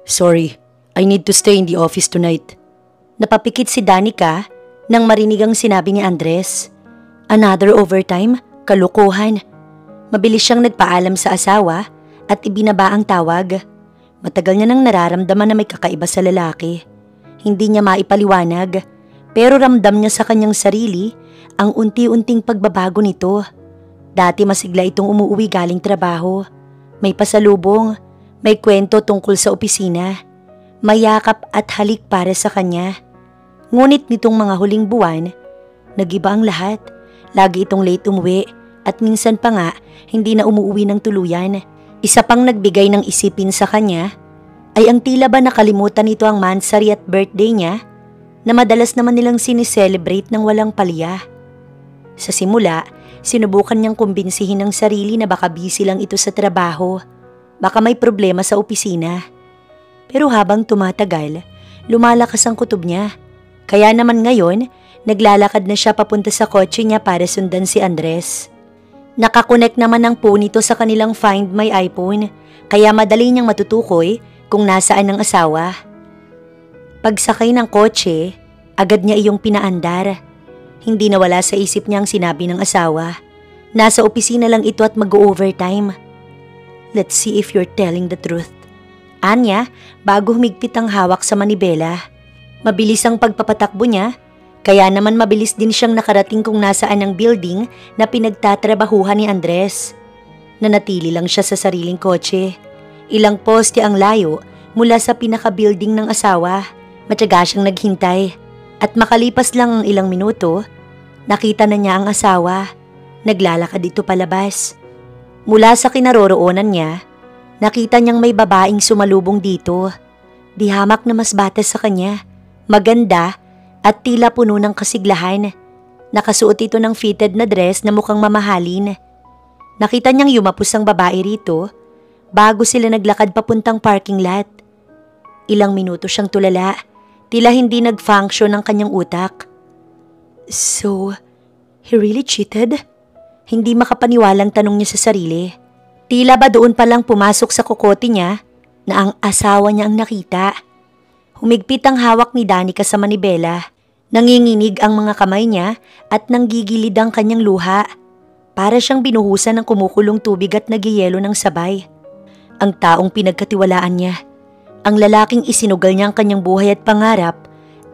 Sorry, I need to stay in the office tonight. Napapikit si Danica nang marinig ang sinabi ni Andres. Another overtime? Kalukuhan. Mabilis siyang nagpaalam sa asawa at ibinaba ang tawag. Matagal niya nang nararamdaman na may kakaiba sa lalaki. Hindi niya maipaliwanag, pero ramdam niya sa kanyang sarili ang unti-unting pagbabago nito. Dati masigla itong umuuwi galing trabaho. May pasalubong, may kwento tungkol sa opisina, may yakap at halik para sa kanya. Ngunit nitong mga huling buwan, nag-iba ang lahat. Lagi itong late umuwi at minsan pa nga hindi na umuwi ng tuluyan. Isa pang nagbigay ng isipin sa kanya ay ang tila ba nakalimutan nito ang mansari at birthday niya na madalas naman nilang sinicelebrate ng walang palya. Sa simula, sinubukan niyang kumbinsihin ng sarili na baka busy lang ito sa trabaho, baka may problema sa opisina. Pero habang tumatagal, lumalakas ang kutob niya. Kaya naman ngayon, naglalakad na siya papunta sa kotse niya para sundan si Andres. Nakakonect naman ang phone nito sa kanilang Find My iPhone, kaya madali niyang matutukoy kung nasaan ang asawa. Pagsakay ng kotse, agad niya iyong pinaandar. Hindi nawala sa isip niya ang sinabi ng asawa. Nasa opisina lang ito at mag-overtime. Let's see if you're telling the truth. Anya, bago humigpit ang hawak sa manibela. Mabilis ang pagpapatakbo niya, kaya naman mabilis din siyang nakarating kung nasaan ang building na pinagtatrabahuhan ni Andres. Nanatili lang siya sa sariling kotse. Ilang poste ang layo mula sa pinaka-building ng asawa. Matyaga siyang naghintay at makalipas lang ang ilang minuto, nakita na niya ang asawa. Naglalakad ito palabas. Mula sa kinaroroonan niya, nakita niyang may babaeng sumalubong dito. Di hamak na mas bata sa kanya. Maganda at tila puno ng kasiglahan. Nakasuot ito ng fitted na dress na mukhang mamahalin. Nakita niyang yumapos ang babae rito bago sila naglakad papuntang parking lot. Ilang minuto siyang tulala, tila hindi nag-function ang kanyang utak. So, he really cheated? Hindi makapaniwalang tanong niya sa sarili. Tila ba doon palang pumasok sa kokote niya na ang asawa niya ang nakita. Humigpit ang hawak ni Danica sa manibela. Nanginginig ang mga kamay niya at nanggigilid ang kanyang luha. Para siyang binuhusan ng kumukulong tubig at nagyayelo ng sabay. Ang taong pinagkatiwalaan niya, ang lalaking isinugal niya ang kanyang buhay at pangarap,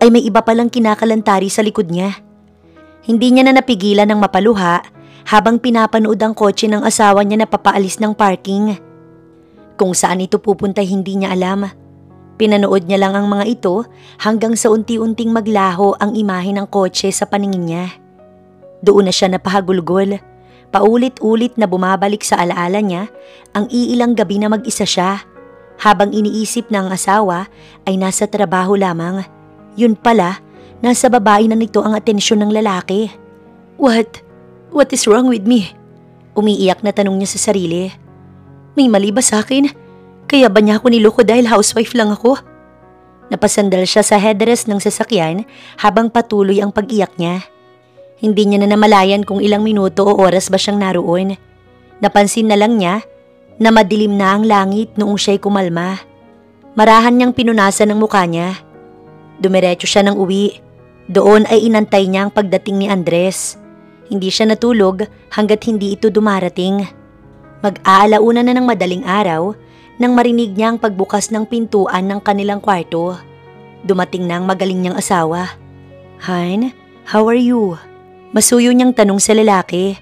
ay may iba palang kinakalantari sa likod niya. Hindi niya na napigilan ng mapaluha habang pinapanood ang kotse ng asawa niya na papaalis ng parking. Kung saan ito pupunta hindi niya alam. Pinanood niya lang ang mga ito hanggang sa unti-unting maglaho ang imahe ng kotse sa paningin niya. Doon na siya napahagulgol. Paulit-ulit na bumabalik sa alaala niya ang iilang gabi na mag-isa siya. Habang iniisip na ang asawa ay nasa trabaho lamang. Yun pala, nasa babae na nito ang atensyon ng lalaki. What is wrong with me? Umiiyak na tanong niya sa sarili. May mali ba sa akin? Kaya ba niya ako niloko dahil housewife lang ako? Napasandal siya sa headrest ng sasakyan habang patuloy ang pag-iyak niya. Hindi niya na namalayan kung ilang minuto o oras ba siyang naroon. Napansin na lang niya na madilim na ang langit noong siya'y kumalma. Marahan niyang pinunasan ng mukha niya. Dumiretso siya ng uwi. Doon ay inantay niya ang pagdating ni Andres. Hindi siya natulog hanggat hindi ito dumarating. Mag-aalauna na ng madaling araw nang marinig niya ang pagbukas ng pintuan ng kanilang kwarto. Dumating na ang magaling niyang asawa. Han, how are you? Masuyo niyang tanong sa lalaki.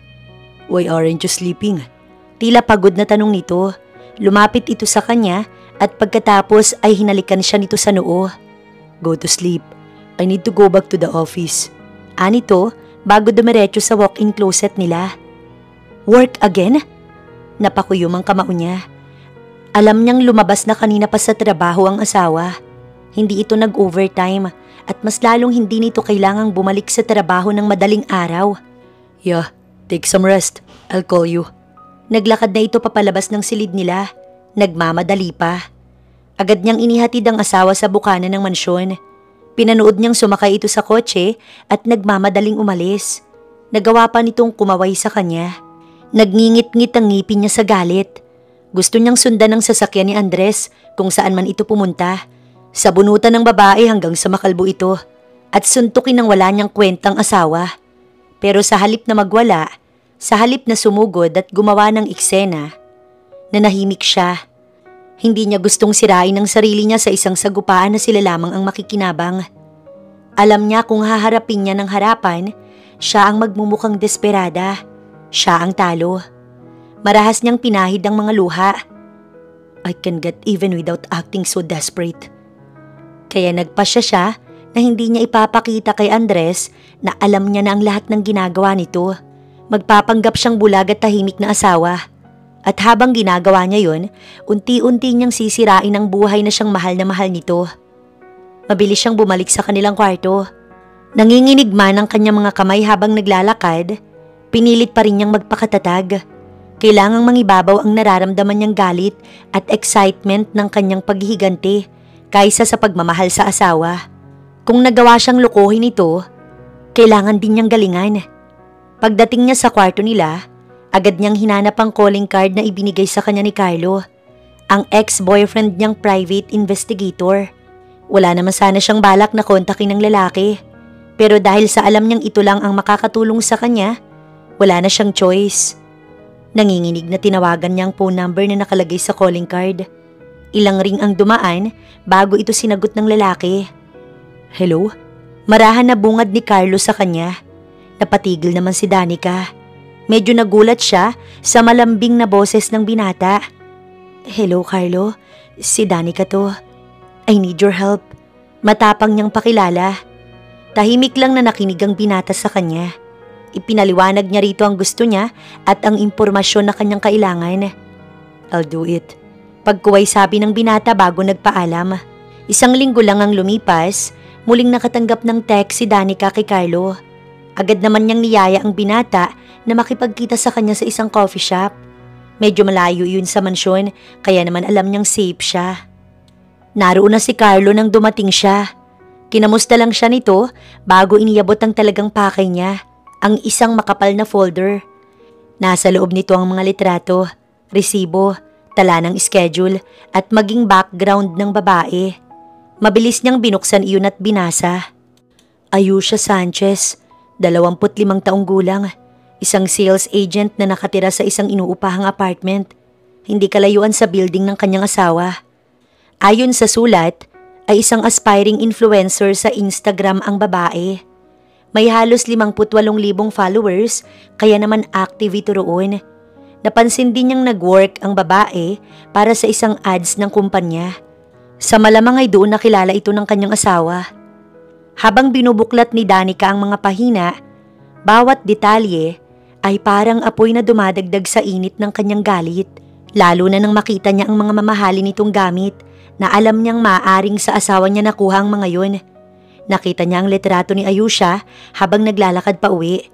Why aren't you sleeping? Tila pagod na tanong nito. Lumapit ito sa kanya at pagkatapos ay hinalikan siya nito sa noo. Go to sleep. I need to go back to the office. Anito bago dumiretso sa walk-in closet nila. Work again? Napakuyom ang kamao niya. Alam niyang lumabas na kanina pa sa trabaho ang asawa. Hindi ito nag-overtime at mas lalong hindi nito kailangang bumalik sa trabaho ng madaling araw. Yeah, take some rest. I'll call you. Naglakad na ito papalabas ng silid nila. Nagmamadali pa. Agad niyang inihatid ang asawa sa bukana ng mansyon. Pinanood niyang sumakay ito sa kotse at nagmamadaling umalis. Nagawa pa nitong kumaway sa kanya. Nagngingit-ngit ang ngipin niya sa galit. Gusto niyang sundan ang sasakyan ni Andres kung saan man ito pumunta. Sa bunutan ng babae hanggang sa makalbo ito at suntukin ng wala niyang kwentang asawa. Pero sa halip na magwala, sa halip na sumugod at gumawa ng eksena, nanahimik siya. Hindi niya gustong sirain ang sarili niya sa isang sagupaan na sila lamang ang makikinabang. Alam niya kung haharapin niya ng harapan, siya ang magmumukhang desperada. Siya ang talo. Marahas niyang pinahid ang mga luha. I can get even without acting so desperate. Kaya nagpasya siya na hindi niya ipapakita kay Andres na alam niya na ang lahat ng ginagawa nito. Magpapanggap siyang bulag at tahimik na asawa. At habang ginagawa niya yon, unti-unti niyang sisirain ang buhay na siyang mahal na mahal nito. Mabilis siyang bumalik sa kanilang kwarto. Nanginginig man ang kanyang mga kamay habang naglalakad, pinilit pa rin niyang magpakatatag. Kailangang mangibabaw ang nararamdaman niyang galit at excitement ng kanyang paghihiganti kaysa sa pagmamahal sa asawa. Kung nagawa siyang lokohin ito, kailangan din niyang galingan. Pagdating niya sa kwarto nila, agad niyang hinanap ang calling card na ibinigay sa kanya ni Carlo, ang ex-boyfriend niyang private investigator. Wala naman sana siyang balak na kontakin ng lalaki, pero dahil sa alam niyang ito lang ang makakatulong sa kanya, wala na siyang choice. Nanginginig na tinawagan niya ang phone number na nakalagay sa calling card. Ilang ring ang dumaan bago ito sinagot ng lalaki. Hello? Marahan na bungad ni Carlo sa kanya. Napatigil naman si Danica. Medyo nagulat siya sa malambing na boses ng binata. Hello Carlo, si Danica to. I need your help. Matapang niyang pakilala. Tahimik lang na nakinig ang binata sa kanya. Ipinaliwanag niya rito ang gusto niya at ang impormasyon na kanyang kailangan. I'll do it. Pagkuway sabi ng binata bago nagpaalam. Isang linggo lang ang lumipas, muling nakatanggap ng text si Danica kay Carlo. Agad naman niyang niyaya ang binata na makipagkita sa kanya sa isang coffee shop. Medyo malayo yun sa mansyon, kaya naman alam niyang safe siya. Naroon na si Carlo nang dumating siya. Kinamusta lang siya nito bago iniyabot ang talagang pakay niya, ang isang makapal na folder. Nasa loob nito ang mga litrato, resibo, tala ng schedule at maging background ng babae. Mabilis niyang binuksan iyon at binasa. Ayusha Sanchez, 25 taong gulang, isang sales agent na nakatira sa isang inuupahang apartment, hindi kalayuan sa building ng kanyang asawa. Ayon sa sulat, ay isang aspiring influencer sa Instagram ang babae. May halos 58,000 followers, kaya naman active ito roon. Napansin din niyang nag-work ang babae para sa isang ads ng kumpanya. Sa malamang ay doon nakilala ito ng kanyang asawa. Habang binubuklat ni Danica ang mga pahina, bawat detalye ay parang apoy na dumadagdag sa init ng kanyang galit. Lalo na nang makita niya ang mga mamahalin nitong gamit na alam niyang maaaring sa asawa niya nakuha ang mga yun. Nakita niya ang litrato ni Ayusha habang naglalakad pa uwi.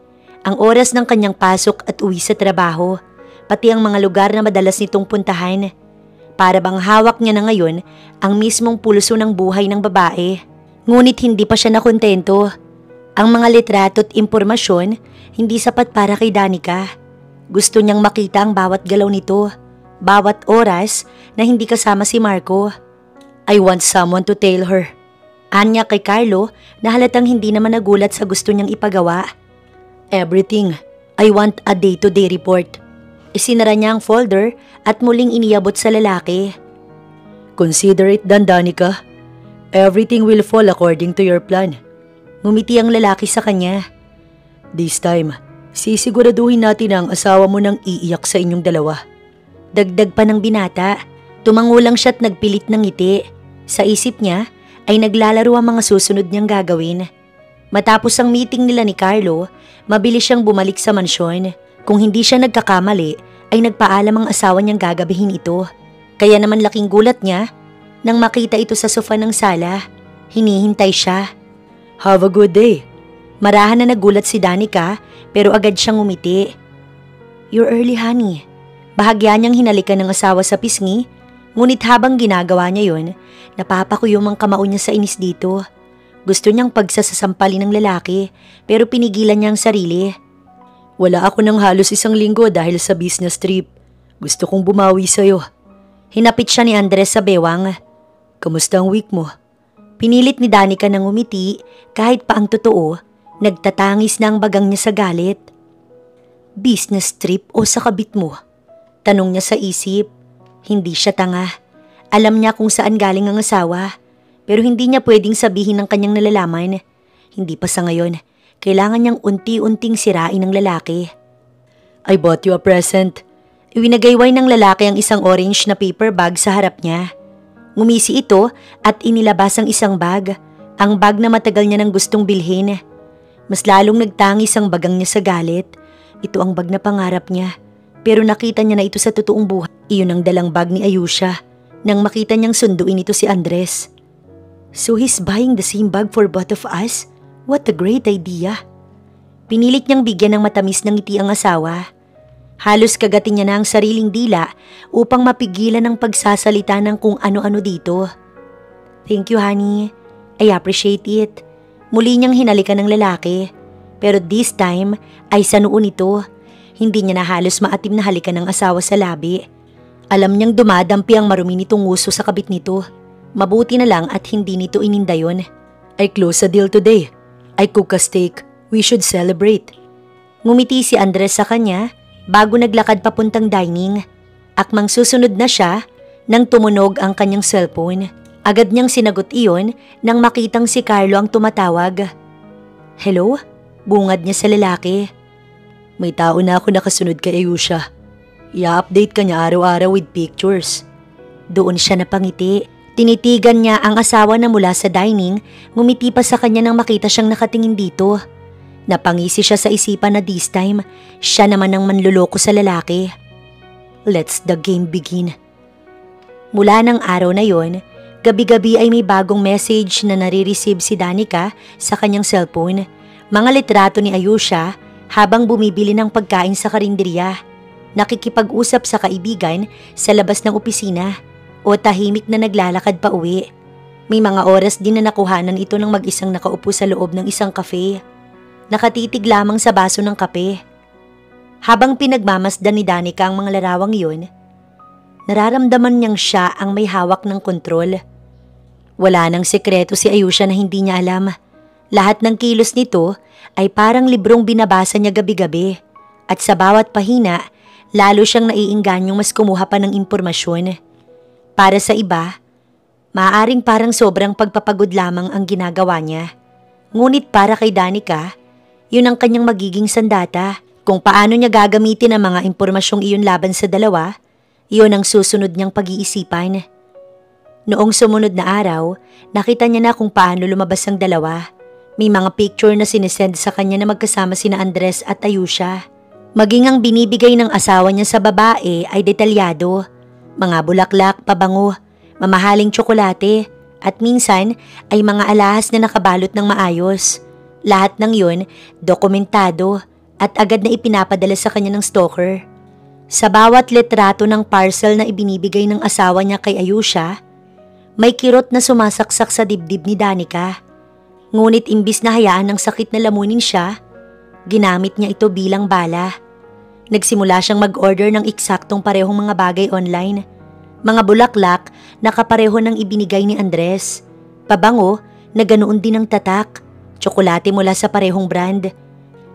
Ang oras ng kanyang pasok at uwi sa trabaho, pati ang mga lugar na madalas nitong puntahan. Para bang hawak niya na ngayon ang mismong pulso ng buhay ng babae. Ngunit hindi pa siya nakontento. Ang mga litrato at impormasyon hindi sapat para kay Danica. Gusto niyang makita ang bawat galaw nito, bawat oras na hindi kasama si Marco. I want someone to tell her. Anya kay Carlo na halatang hindi naman nagulat sa gusto niyang ipagawa. Everything. I want a day-to-day report. Isinara niya ang folder at muling iniyabot sa lalaki. Consider it done, Danica. Everything will fall according to your plan. Ngumiti ang lalaki sa kanya. This time, sisiguraduhin natin na ang asawa mo nang iiyak sa inyong dalawa. Dagdag pa ng binata. Tumango lang siya at nagpilit ng ngiti. Sa isip niya ay naglalaro ang mga susunod niyang gagawin. Matapos ang meeting nila ni Carlo, mabilis siyang bumalik sa mansyon. Kung hindi siya nagkakamali, ay nagpaalam ang asawa niyang gagabihin ito. Kaya naman laking gulat niya nang makita ito sa sofa ng sala. Hinihintay siya. Have a good day. Marahan na nagulat si Danica pero agad siyang umiti. You're early, honey. Bahagya niyang hinalikan ng asawa sa pisngi. Ngunit habang ginagawa niya yun, napapakuyom ang kamao niya sa inis dito. Gusto niyang pagsasasampalin ng lalaki pero pinigilan niya ang sarili. Wala ako ng halos 1 linggo dahil sa business trip. Gusto kong bumawi sa'yo. Hinapit siya ni Andres sa bewang. Kamusta ang week mo? Pinilit ni Danica nang umiti kahit pa ang totoo, nagtatangis na ang bagang niya sa galit. Business trip o sa kabit mo? Tanong niya sa isip. Hindi siya tanga. Alam niya kung saan galing ang asawa. Pero hindi niya pwedeng sabihin ng kanyang nalalaman. Hindi pa sa ngayon. Kailangan niyang unti-unting sirain ng lalaki. I bought you a present. Iwinagayway ng lalaki ang isang orange na paper bag sa harap niya. Ngumisi ito at inilabas ang isang bag. Ang bag na matagal niya nang gustong bilhin. Mas lalong nagtangis ang bagang niya sa galit. Ito ang bag na pangarap niya. Pero nakita niya na ito sa totoong buhay. Iyon ang dalang bag ni Ayusha. Nang makita niyang sunduin ito si Andres. So he's buying the same bag for both of us? What a great idea. Pinilit niyang bigyan ng matamis ng ngiti ang asawa. Halos kagatin niya na ang sariling dila upang mapigilan ang pagsasalita ng kung ano-ano dito. Thank you, honey. I appreciate it. Muli niyang hinalikan ng lalaki. Pero this time ay sa noo nito. Hindi niya na halos maatim na halikan ng asawa sa labi. Alam niyang dumadampi ang marumi nitong nguso sa kabit nito. Mabuti na lang at hindi nito ininda yon. I close a deal today. I cook a steak. We should celebrate. Ngumiti si Andres sa kanya bago naglakad papuntang dining. Akmang susunod na siya nang tumunog ang kanyang cellphone. Agad niyang sinagot iyon nang makitang si Carlo ang tumatawag. Hello? Bungad niya sa lalaki. May tao na ako nakasunod kay Ayusha. I-update ka niya araw-araw with pictures. Doon siya napangiti. Tinitigan niya ang asawa na mula sa dining, ngumiti pa sa kanya nang makita siyang nakatingin dito. Napangisi siya sa isipan na this time, siya naman ang manluloko sa lalaki. Let's the game begin. Mula ng araw na yon, gabi-gabi ay may bagong message na nare-receive si Danica sa kanyang cellphone. Mga litrato ni Ayusha habang bumibili ng pagkain sa karinderya. Nakikipag-usap sa kaibigan sa labas ng opisina o tahimik na naglalakad pa uwi. May mga oras din na nakuhanan ito ng mag-isang nakaupo sa loob ng isang cafe. Nakatitig lamang sa baso ng kape. Habang pinagmamasdan ni Danica ang mga larawang yun, nararamdaman niyang siya ang may hawak ng kontrol. Wala nang sekreto si Ayusha na hindi niya alam. Lahat ng kilos nito ay parang librong binabasa niya gabi-gabi. At sa bawat pahina, lalo siyang naiingganyong mas kumuha pa ng impormasyon. Para sa iba, maaaring parang sobrang pagpapagod lamang ang ginagawa niya. Ngunit para kay Danica, yun ang kanyang magiging sandata. Kung paano niya gagamitin ang mga impormasyong iyon laban sa dalawa, yun ang susunod niyang pag-iisipan. Noong sumunod na araw, nakita niya na kung paano lumabas ang dalawa. May mga picture na sinesend sa kanya na magkasama sina Andres at Ayusha. Maging ang binibigay ng asawa niya sa babae ay detalyado. Mga bulaklak, pabango, mamahaling tsokolate, at minsan ay mga alahas na nakabalot ng maayos. Lahat ng yun, dokumentado at agad na ipinapadala sa kanya ng stalker. Sa bawat litrato ng parcel na ibinibigay ng asawa niya kay Ayusha, may kirot na sumasaksak sa dibdib ni Danica. Ngunit imbis na hayaan ng sakit na lamunin siya, ginamit niya ito bilang bala. Nagsimula siyang mag-order ng eksaktong parehong mga bagay online. Mga bulaklak na kapareho ng ibinigay ni Andres. Pabango na ganoon din ang tatak. Tsokolate mula sa parehong brand.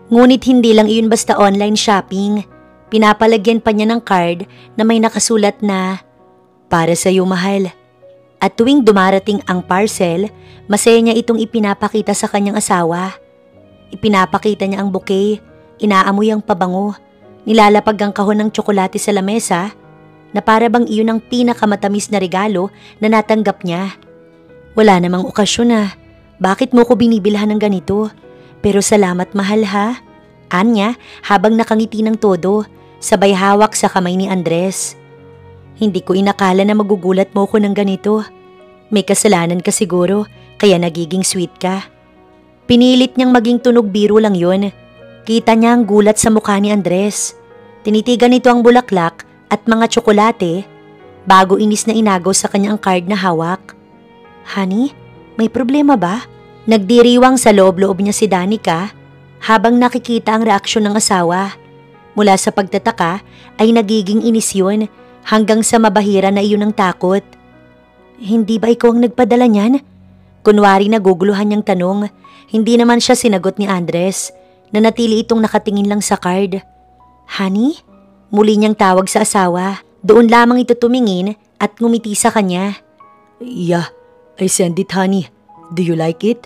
Ngunit hindi lang iyon basta online shopping. Pinapalagyan pa niya ng card na may nakasulat na, "Para sa iyo, mahal." At tuwing dumarating ang parcel, masaya niya itong ipinapakita sa kanyang asawa. Ipinapakita niya ang bouquet, inaamoy ang pabango. Nilalapag ang kahon ng tsokolate sa lamesa na para bang iyon ang pinakamatamis na regalo na natanggap niya. Wala namang okasyon na. Bakit mo ko binibilhan ng ganito? Pero salamat, mahal, ha? Anya habang nakangiti ng todo, sabay hawak sa kamay ni Andres. Hindi ko inakala na magugulat mo ko ng ganito. May kasalanan ka siguro, kaya nagiging sweet ka. Pinilit niyang maging tunog biro lang yun. Kita niya ang gulat sa mukha ni Andres. Tinitigan nito ang bulaklak at mga tsokolate bago inis na inagaw sa kanya ang card na hawak. Honey, may problema ba? Nagdiriwang sa loob-loob niya si Danica habang nakikita ang reaksyon ng asawa. Mula sa pagtataka ay nagiging inis yun hanggang sa mabahira na iyon ng takot. Hindi ba ikaw ang nagpadala niyan? Kunwari naguguluhan niyang tanong. Hindi naman siya sinagot ni Andres. Nanatili itong nakatingin lang sa card. Honey? Muli niyang tawag sa asawa. Doon lamang ito tumingin at ngumiti sa kanya. Yeah, I sent it, honey. Do you like it?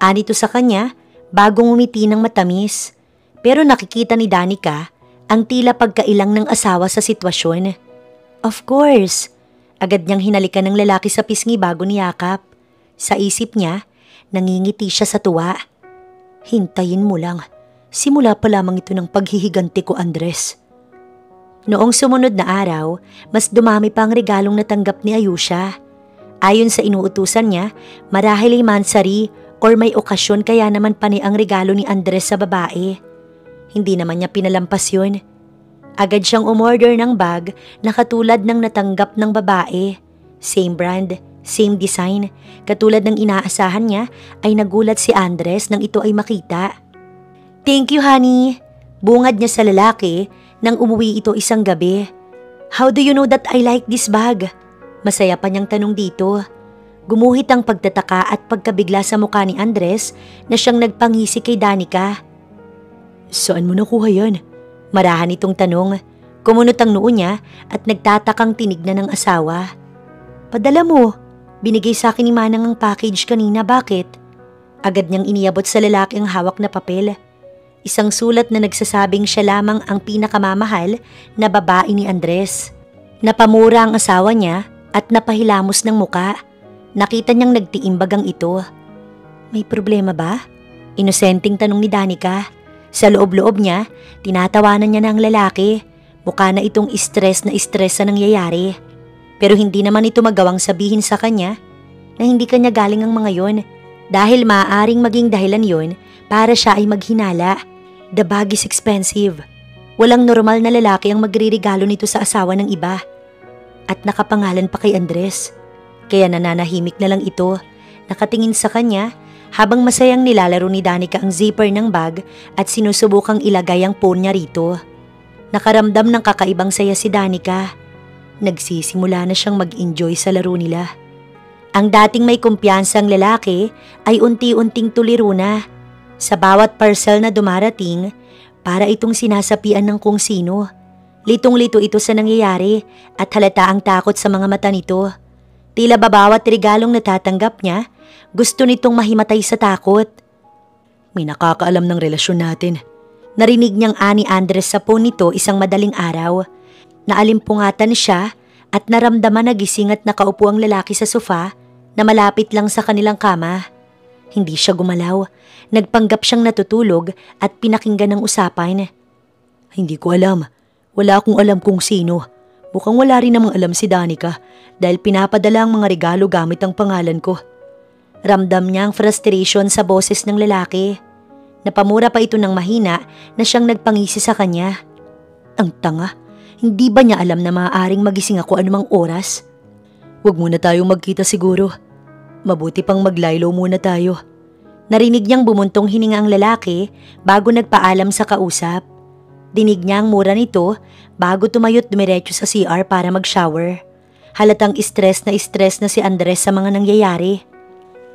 Anito sa kanya bago ngumiti ng matamis. Pero nakikita ni Danica ang tila pagkailang ng asawa sa sitwasyon. Of course. Agad niyang hinalikan ng lalaki sa pisngi bago niyakap. Sa isip niya, nangingiti siya sa tuwa. Hintayin mo lang. Simula pa lamang ito ng paghihiganti ko, Andres. Noong sumunod na araw, mas dumami pa ang regalong natanggap ni Ayusha. Ayon sa inuutusan niya, marahil ay mansari or may okasyon kaya naman pani ang regalo ni Andres sa babae. Hindi naman niya pinalampas yun. Agad siyang umorder ng bag na katulad ng natanggap ng babae. Same brand, same design. Katulad ng inaasahan niya ay nagulat si Andres nang ito ay makita. Thank you, honey. Bungad niya sa lalaki nang umuwi ito isang gabi. How do you know that I like this bag? Masaya pa niyang tanong dito. Gumuhit ang pagtataka at pagkabigla sa mukha ni Andres na siyang nagpangisi kay Danica. Saan mo nakuha yan? Marahan itong tanong. Kumunot ang noo niya at nagtatakang tinignan ng asawa. Padala mo. Binigay sa akin ni Manang ang package kanina, bakit? Agad niyang iniabot sa lalaki ang hawak na papel. Isang sulat na nagsasabing siya lamang ang pinakamamahal na babae ni Andres. Napamura ang asawa niya at napahilamos ng muka. Nakita niyang nagtiimbag ang ito. May problema ba? Inosenteng tanong ni Danica. Sa loob-loob niya, tinatawanan niya na ang lalaki. Mukha na itong stress sa nangyayari. Pero hindi naman ito magawang sabihin sa kanya na hindi kanya galing ang mga yon dahil maaaring maging dahilan yon para siya ay maghinala. The bag is expensive. Walang normal na lalaki ang magririgalo nito sa asawa ng iba. At nakapangalan pa kay Andres. Kaya nananahimik na lang ito, nakatingin sa kanya habang masayang nilalaro ni Danica ang zipper ng bag at sinusubukang ilagay ang phone niya rito. Nakaramdam ng kakaibang saya si Danica. Nagsisimula na siyang mag-enjoy sa laro nila. Ang dating may kumpiyansang lalaki ay unti-unting tuliro na. Sa bawat parcel na dumarating, para itong sinasapian ng kung sino. Litong-lito ito sa nangyayari at halata ang takot sa mga mata nito. Tila ba bawat regalong natatanggap niya, gusto nitong mahimatay sa takot. May nakakaalam ng relasyon natin. Narinig niyang ani Andres sa phone nito isang madaling araw. Naalimpungatan siya at naramdaman na gising at nakaupo ang lalaki sa sofa na malapit lang sa kanilang kama. Hindi siya gumalaw. Nagpanggap siyang natutulog at pinakinggan ng usapan. Hindi ko alam. Wala akong alam kung sino. Mukhang wala rin namang alam si Danica dahil pinapadala ang mga regalo gamit ang pangalan ko. Ramdam niya ang frustration sa boses ng lalaki. Napamura pa ito ng mahina na siyang nagpangisi sa kanya. Ang tanga. Hindi ba niya alam na maaaring magising ako anumang oras? Huwag muna tayong magkita siguro. Mabuti pang maglaylo muna tayo. Narinig niyang bumuntong hininga ang lalaki bago nagpaalam sa kausap. Dinig niya ang mura nito bago tumayo't dumiretso sa CR para mag-shower. Halatang stress na si Andres sa mga nangyayari.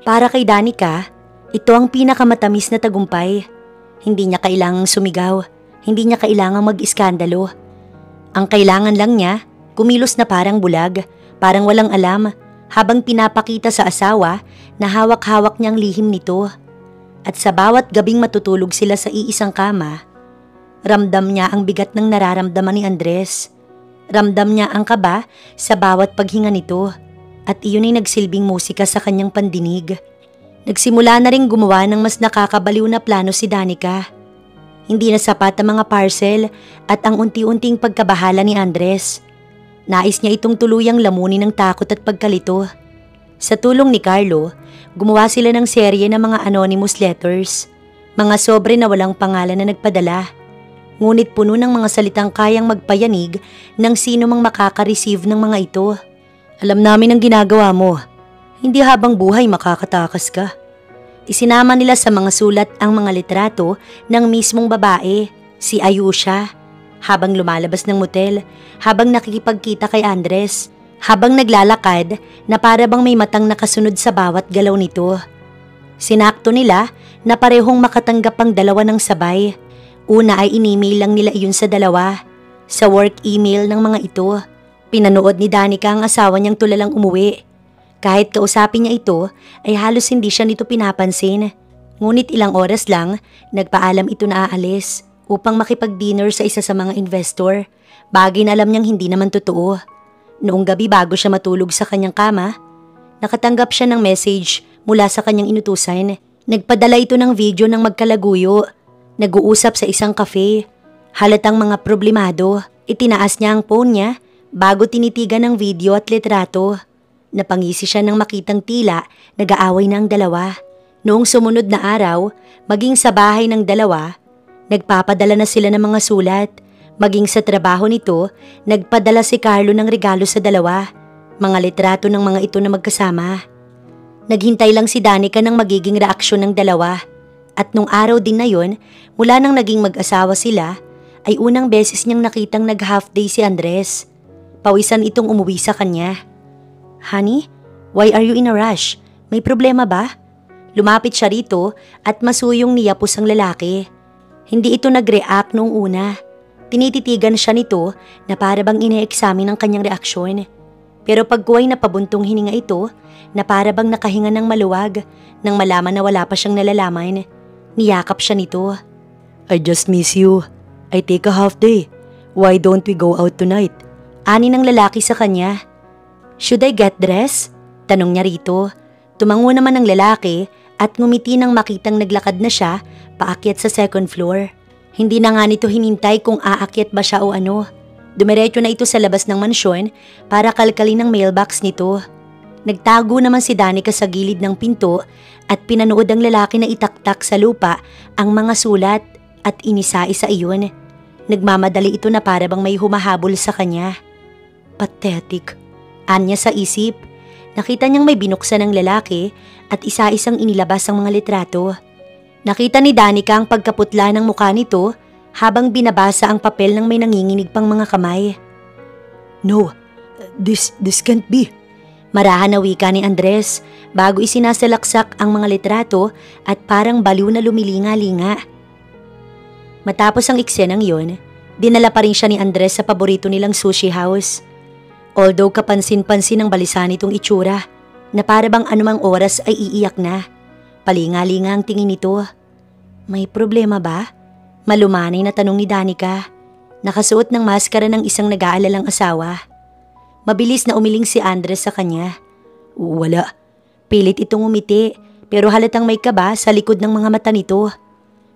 Para kay Danica, ito ang pinakamatamis na tagumpay. Hindi niya kailangang sumigaw, hindi niya kailangang mag-iskandalo. Ang kailangan lang niya, kumilos na parang bulag, parang walang alam, habang pinapakita sa asawa na hawak-hawak niyang lihim nito. At sa bawat gabing matutulog sila sa iisang kama, ramdam niya ang bigat ng nararamdaman ni Andres. Ramdam niya ang kaba sa bawat paghinga nito at iyon ay nagsilbing musika sa kanyang pandinig. Nagsimula na ring gumawa ng mas nakakabaliw na plano si Danica. Hindi na sapat ang mga parcel at ang unti-unting pagkabahala ni Andres. Nais niya itong tuluyang lamunin ng takot at pagkalito. Sa tulong ni Carlo, gumawa sila ng serye ng mga anonymous letters. Mga sobre na walang pangalan na nagpadala. Ngunit puno ng mga salitang kayang magpayanig ng sino mang makaka-receive ng mga ito. Alam namin ang ginagawa mo. Hindi habang buhay makakatakas ka. Isinama nila sa mga sulat ang mga litrato ng mismong babae, si Ayusha. habang lumalabas ng motel, habang nakikipagkita kay Andres, habang naglalakad na para bang may matang nakasunod sa bawat galaw nito. Sinakto nila na parehong makatanggap ang dalawa ng sabay. Una ay in-email lang nila iyon sa dalawa. Sa work email ng mga ito, pinanood ni Danica ang asawa niyang tulalang umuwi. Kahit kausapin niya ito, ay halos hindi siya nito pinapansin. Ngunit ilang oras lang, nagpaalam ito na aalis upang makipag-dinner sa isa sa mga investor. Bagay na alam niyang hindi naman totoo. Noong gabi bago siya matulog sa kanyang kama, nakatanggap siya ng message mula sa kanyang inutusan. Nagpadala ito ng video ng magkalaguyo. Nag-uusap sa isang cafe. Halatang mga problemado. Itinaas niya ang phone niya bago tinitigan ng video at litrato. Napangisi siya nang makitang tila nag-aaway na ang dalawa. Noong sumunod na araw, maging sa bahay ng dalawa, nagpapadala na sila ng mga sulat. Maging sa trabaho nito, nagpadala si Carlo ng regalo sa dalawa. Mga litrato ng mga ito na magkasama. Naghintay lang si Danica ng magiging reaksyon ng dalawa. At nung araw din na yon, mula nang naging mag-asawa sila, ay unang beses niyang nakitang nag-half day si Andres. Pawisan itong umuwi sa kanya. "Honey, why are you in a rush? May problema ba?" Lumapit siya rito at masuyong niyapos ang lalaki. Hindi ito nag-react noong una. Tinititigan siya nito na para bang ine-examine ang kanyang reaksyon. Pero pagkuway na pabuntong hininga ito, na para bang nakahinga ng maluwag nang malaman na wala pa siyang nalalaman. Niyakap siya nito. "I just miss you. I take a half day. Why don't we go out tonight?" Ani ng lalaki sa kanya. "Should I get dressed?" Tanong niya rito. Tumango naman ang lalaki at ngumiti nang makitang naglakad na siya paakyat sa second floor. Hindi na nga nito hinintay kung aakyat ba siya o ano. Dumiretso na ito sa labas ng mansyon para kalkalin ang mailbox nito. Nagtago naman si Danica sa gilid ng pinto at pinanood ang lalaki na itaktak sa lupa ang mga sulat at inisa-isa iyon. Nagmamadali ito na para bang may humahabol sa kanya. Pathetic, anya sa isip. Nakita niyang may binuksan ng lalaki at isa-isang inilabas ang mga litrato. Nakita ni Danica ang pagkaputla ng mukha nito habang binabasa ang papel ng may nanginginig pang mga kamay. "No, this can't be." Marahan na wika ni Andres bago isinasalaksak ang mga litrato at parang baliw na lumilinga-linga. Matapos ang eksenang yon, dinala pa rin siya ni Andres sa paborito nilang sushi house. Although kapansin-pansin ang balisa nitong itsura na para bang anumang oras ay iiyak na. Palinga-linga ang tingin nito. "May problema ba?" Malumanay na tanong ni Danica. Nakasuot ng maskara ng isang nag-aalalang asawa. Mabilis na umiling si Andres sa kanya. "Wala." Pilit itong umiti pero halatang may kaba sa likod ng mga mata nito.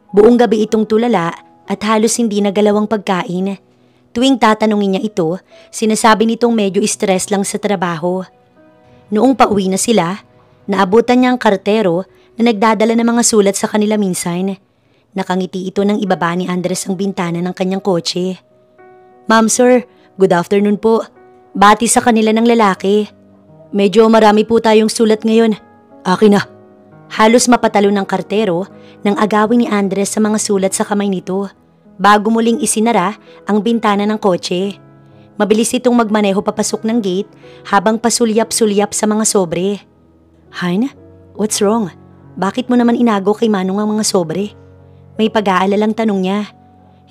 Buong gabi itong tulala at halos hindi nagalaw ang pagkain. Tuwing tatanungin niya ito, sinasabi nitong medyo stress lang sa trabaho. Noong pauwi na sila, naabutan niya ang kartero na nagdadala ng mga sulat sa kanila minsan. Nakangiti ito nang ibaba ni Andres ang bintana ng kanyang kotse. "Ma'am sir, good afternoon po." Bati sa kanila ng lalaki. "Medyo marami po tayong sulat ngayon. Akin na." Halos mapatalo ng kartero nang agawin ni Andres sa mga sulat sa kamay nito bago muling isinara ang bintana ng kotse. Mabilis itong magmaneho papasok ng gate habang pasulyap-sulyap sa mga sobre. "Han, what's wrong? Bakit mo naman inago kay Manong ang mga sobre?" May pag-aalalang tanong niya.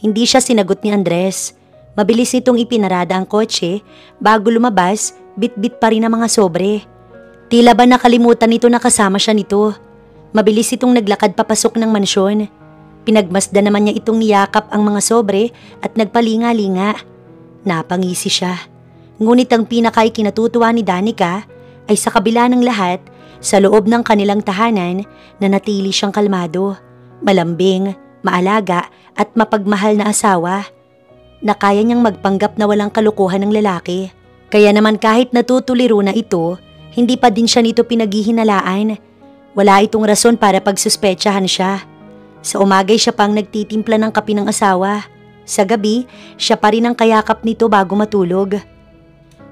Hindi siya sinagot ni Andres. Mabilis nitong ipinarada ang kotse bago lumabas, bit-bit pa rin ang mga sobre. Tila ba nakalimutan nito na kasama siya nito. Mabilis itong naglakad papasok ng mansyon. Pinagmasdan naman niya itong niyakap ang mga sobre at nagpalinga-linga. Napangisi siya. Ngunit ang pinaka-ikinatutuwa ni Danica ay sa kabila ng lahat, sa loob ng kanilang tahanan, nanatili siyang kalmado, malambing, maalaga at mapagmahal na asawa na kaya niyang magpanggap na walang kalukuhan ng lalaki. Kaya naman kahit natutuliro na ito, hindi pa din siya nito pinaghihinalaan. Wala itong rason para pagsuspetsahan siya. Sa umagay siya pang nagtitimpla ng kape ng asawa. Sa gabi, siya pa rin ang kayakap nito bago matulog.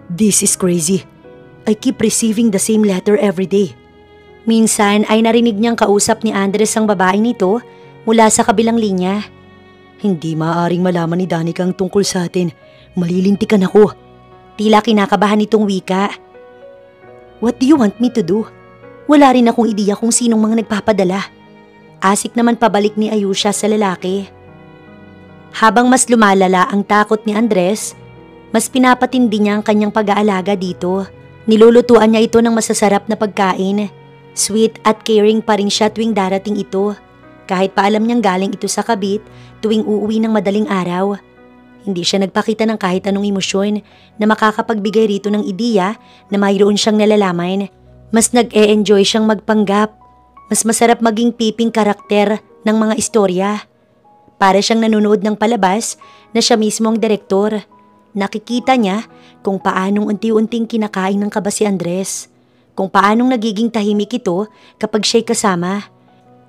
"This is crazy. I keep receiving the same letter every day." Minsan ay narinig niyang kausap ni Andres ang babae nito mula sa kabilang linya. Hindi maaaring malaman ni Danica ang tungkol sa atin. Malilintikan ako. Tila kinakabahan itong wika. What do you want me to do? Wala rin akong ideya kung sinong mga nagpapadala. Asik naman pabalik ni Ayusha sa lalaki. Habang mas lumalala ang takot ni Andres, mas pinapatindi niya ang kanyang pag-aalaga dito. Nilulutuan niya ito ng masasarap na pagkain. Sweet at caring pa rin siya tuwing darating ito. Kahit pa alam niyang galing ito sa kabit tuwing uuwi ng madaling araw. Hindi siya nagpakita ng kahit anong emosyon na makakapagbigay rito ng ideya na mayroon siyang nalalaman. Mas nag-e-enjoy siyang magpanggap. Mas masarap maging piping karakter ng mga istorya. Para siyang nanonood ng palabas na siya mismo ang direktor. Nakikita niya kung paanong unti-unting kinakain ng kaba si Andres. Kung paanong nagiging tahimik ito kapag siya'y kasama.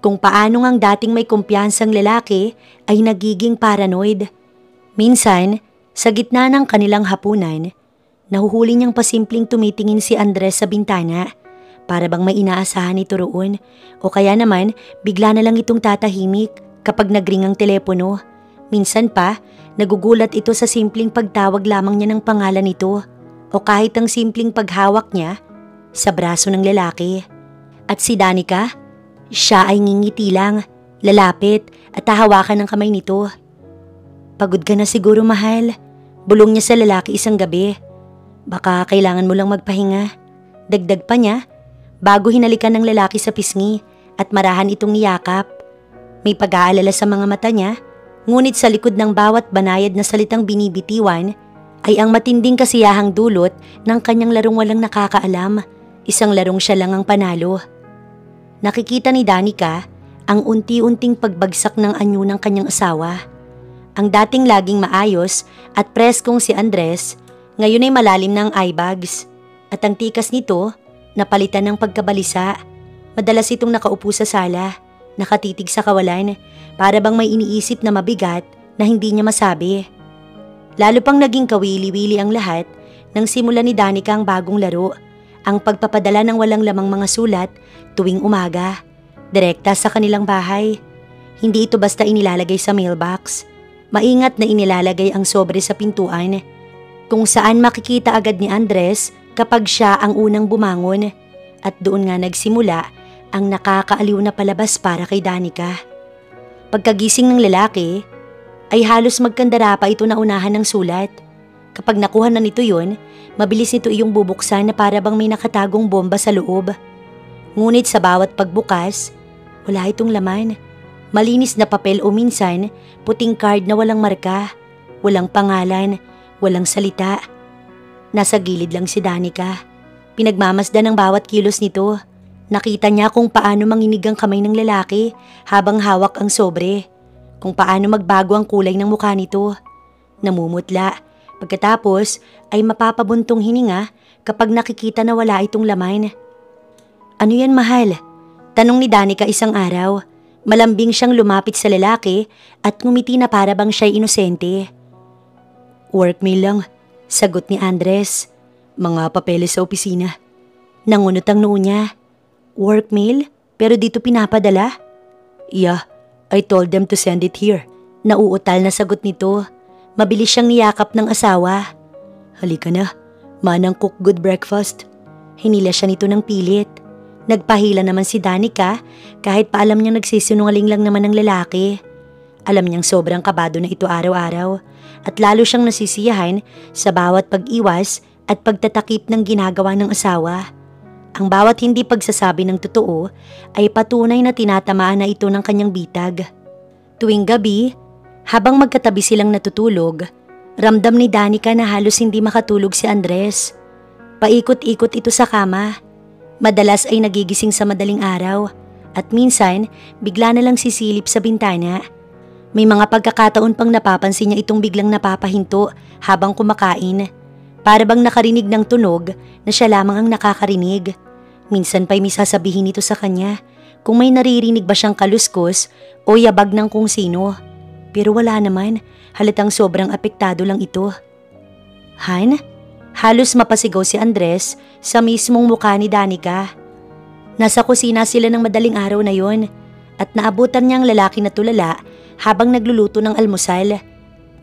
Kung paanong ang dating may kumpiyansang lalaki ay nagiging paranoid. Minsan, sa gitna ng kanilang hapunan, nahuhuli niyang pasimpleng tumitingin si Andres sa bintana para bang may inaasahan ito roon o kaya naman bigla na lang itong tatahimik kapag nagring ang telepono. Minsan pa, nagugulat ito sa simpleng pagtawag lamang niya ng pangalan nito o kahit ang simpleng paghawak niya sa braso ng lalaki. At si Danica? Siya ay ngingiti lang, lalapit at hahawakan ng kamay nito. Pagod ka na siguro, mahal. Bulong niya sa lalaki isang gabi. Baka kailangan mo lang magpahinga. Dagdag pa niya, bago hinalikan ng lalaki sa pisngi at marahan itong niyakap. May pag-aalala sa mga mata niya, ngunit sa likod ng bawat banayad na salitang binibitiwan ay ang matinding kasiyahang dulot ng kanyang larong walang nakakaalam. Isang larong siya lang ang panalo. Nakikita ni Danica ang unti-unting pagbagsak ng anyo ng kanyang asawa. Ang dating laging maayos at preskong si Andres, ngayon ay malalim ng eye bags. At ang tikas nito, napalitan ng pagkabalisa. Madalas itong nakaupo sa sala, nakatitig sa kawalan, para bang may iniisip na mabigat na hindi niya masabi. Lalo pang naging kawili-wili ang lahat nang simulan ni Danica ang bagong laro. Ang pagpapadala ng walang lamang mga sulat tuwing umaga, direkta sa kanilang bahay. Hindi ito basta inilalagay sa mailbox. Maingat na inilalagay ang sobre sa pintuan, kung saan makikita agad ni Andres kapag siya ang unang bumangon. At doon nga nagsimula ang nakakaaliw na palabas para kay Danica. Pagkagising ng lalaki, ay halos magkandara pa ito na unahan ng sulat. Kapag nakuha na nito yun, mabilis nito iyong bubuksan na para bang may nakatagong bomba sa loob. Ngunit sa bawat pagbukas, wala itong laman. Malinis na papel o minsan, puting card na walang marka, walang pangalan, walang salita. Nasa gilid lang si Danica. Pinagmamasdan ng bawat kilos nito. Nakita niya kung paano manginig ang kamay ng lalaki habang hawak ang sobre. Kung paano magbago ang kulay ng mukha nito. Namumutla. Pagkatapos ay mapapabuntong hininga kapag nakikita na wala itong laman. Ano yan, mahal? Tanong ni Danica isang araw. Malambing siyang lumapit sa lalaki at ngumiti na para bang siya'y inosente. Workmail lang, sagot ni Andres. Mga papeles sa opisina. Nangunot ang noo niya. Workmail? Pero dito pinapadala? Yeah, I told them to send it here. Nauutal na sagot nito. Mabilis siyang niyakap ng asawa. Halika na, manang cook good breakfast. Hinila siya nito ng pilit. Nagpahila naman si Danica kahit pa alam niyang nagsisinungaling lang naman ng lalaki. Alam niyang sobrang kabado na ito araw-araw at lalo siyang nasisiyahan sa bawat pag-iwas at pagtatakip ng ginagawa ng asawa. Ang bawat hindi pagsasabi ng totoo ay patunay na tinatamaan na ito ng kanyang bitag. Tuwing gabi, habang magkatabi silang natutulog, ramdam ni Danica na halos hindi makatulog si Andres. Paikot-ikot ito sa kama. Madalas ay nagigising sa madaling araw at minsan bigla na lang sisilip sa bintana. May mga pagkakataon pang napapansin niya itong biglang napapahinto habang kumakain. Para bang nakarinig ng tunog na siya lamang ang nakakarinig. Minsan pa'y may sasabihin ito sa kanya kung may naririnig ba siyang kaluskos o yabag ng kung sino. Pero wala naman, halatang sobrang apektado lang ito. Han? Halos mapasigaw si Andres sa mismong mukha ni Danica. Nasa kusina sila ng madaling araw na yon at naabutan niya ang lalaki na tulala habang nagluluto ng almusal.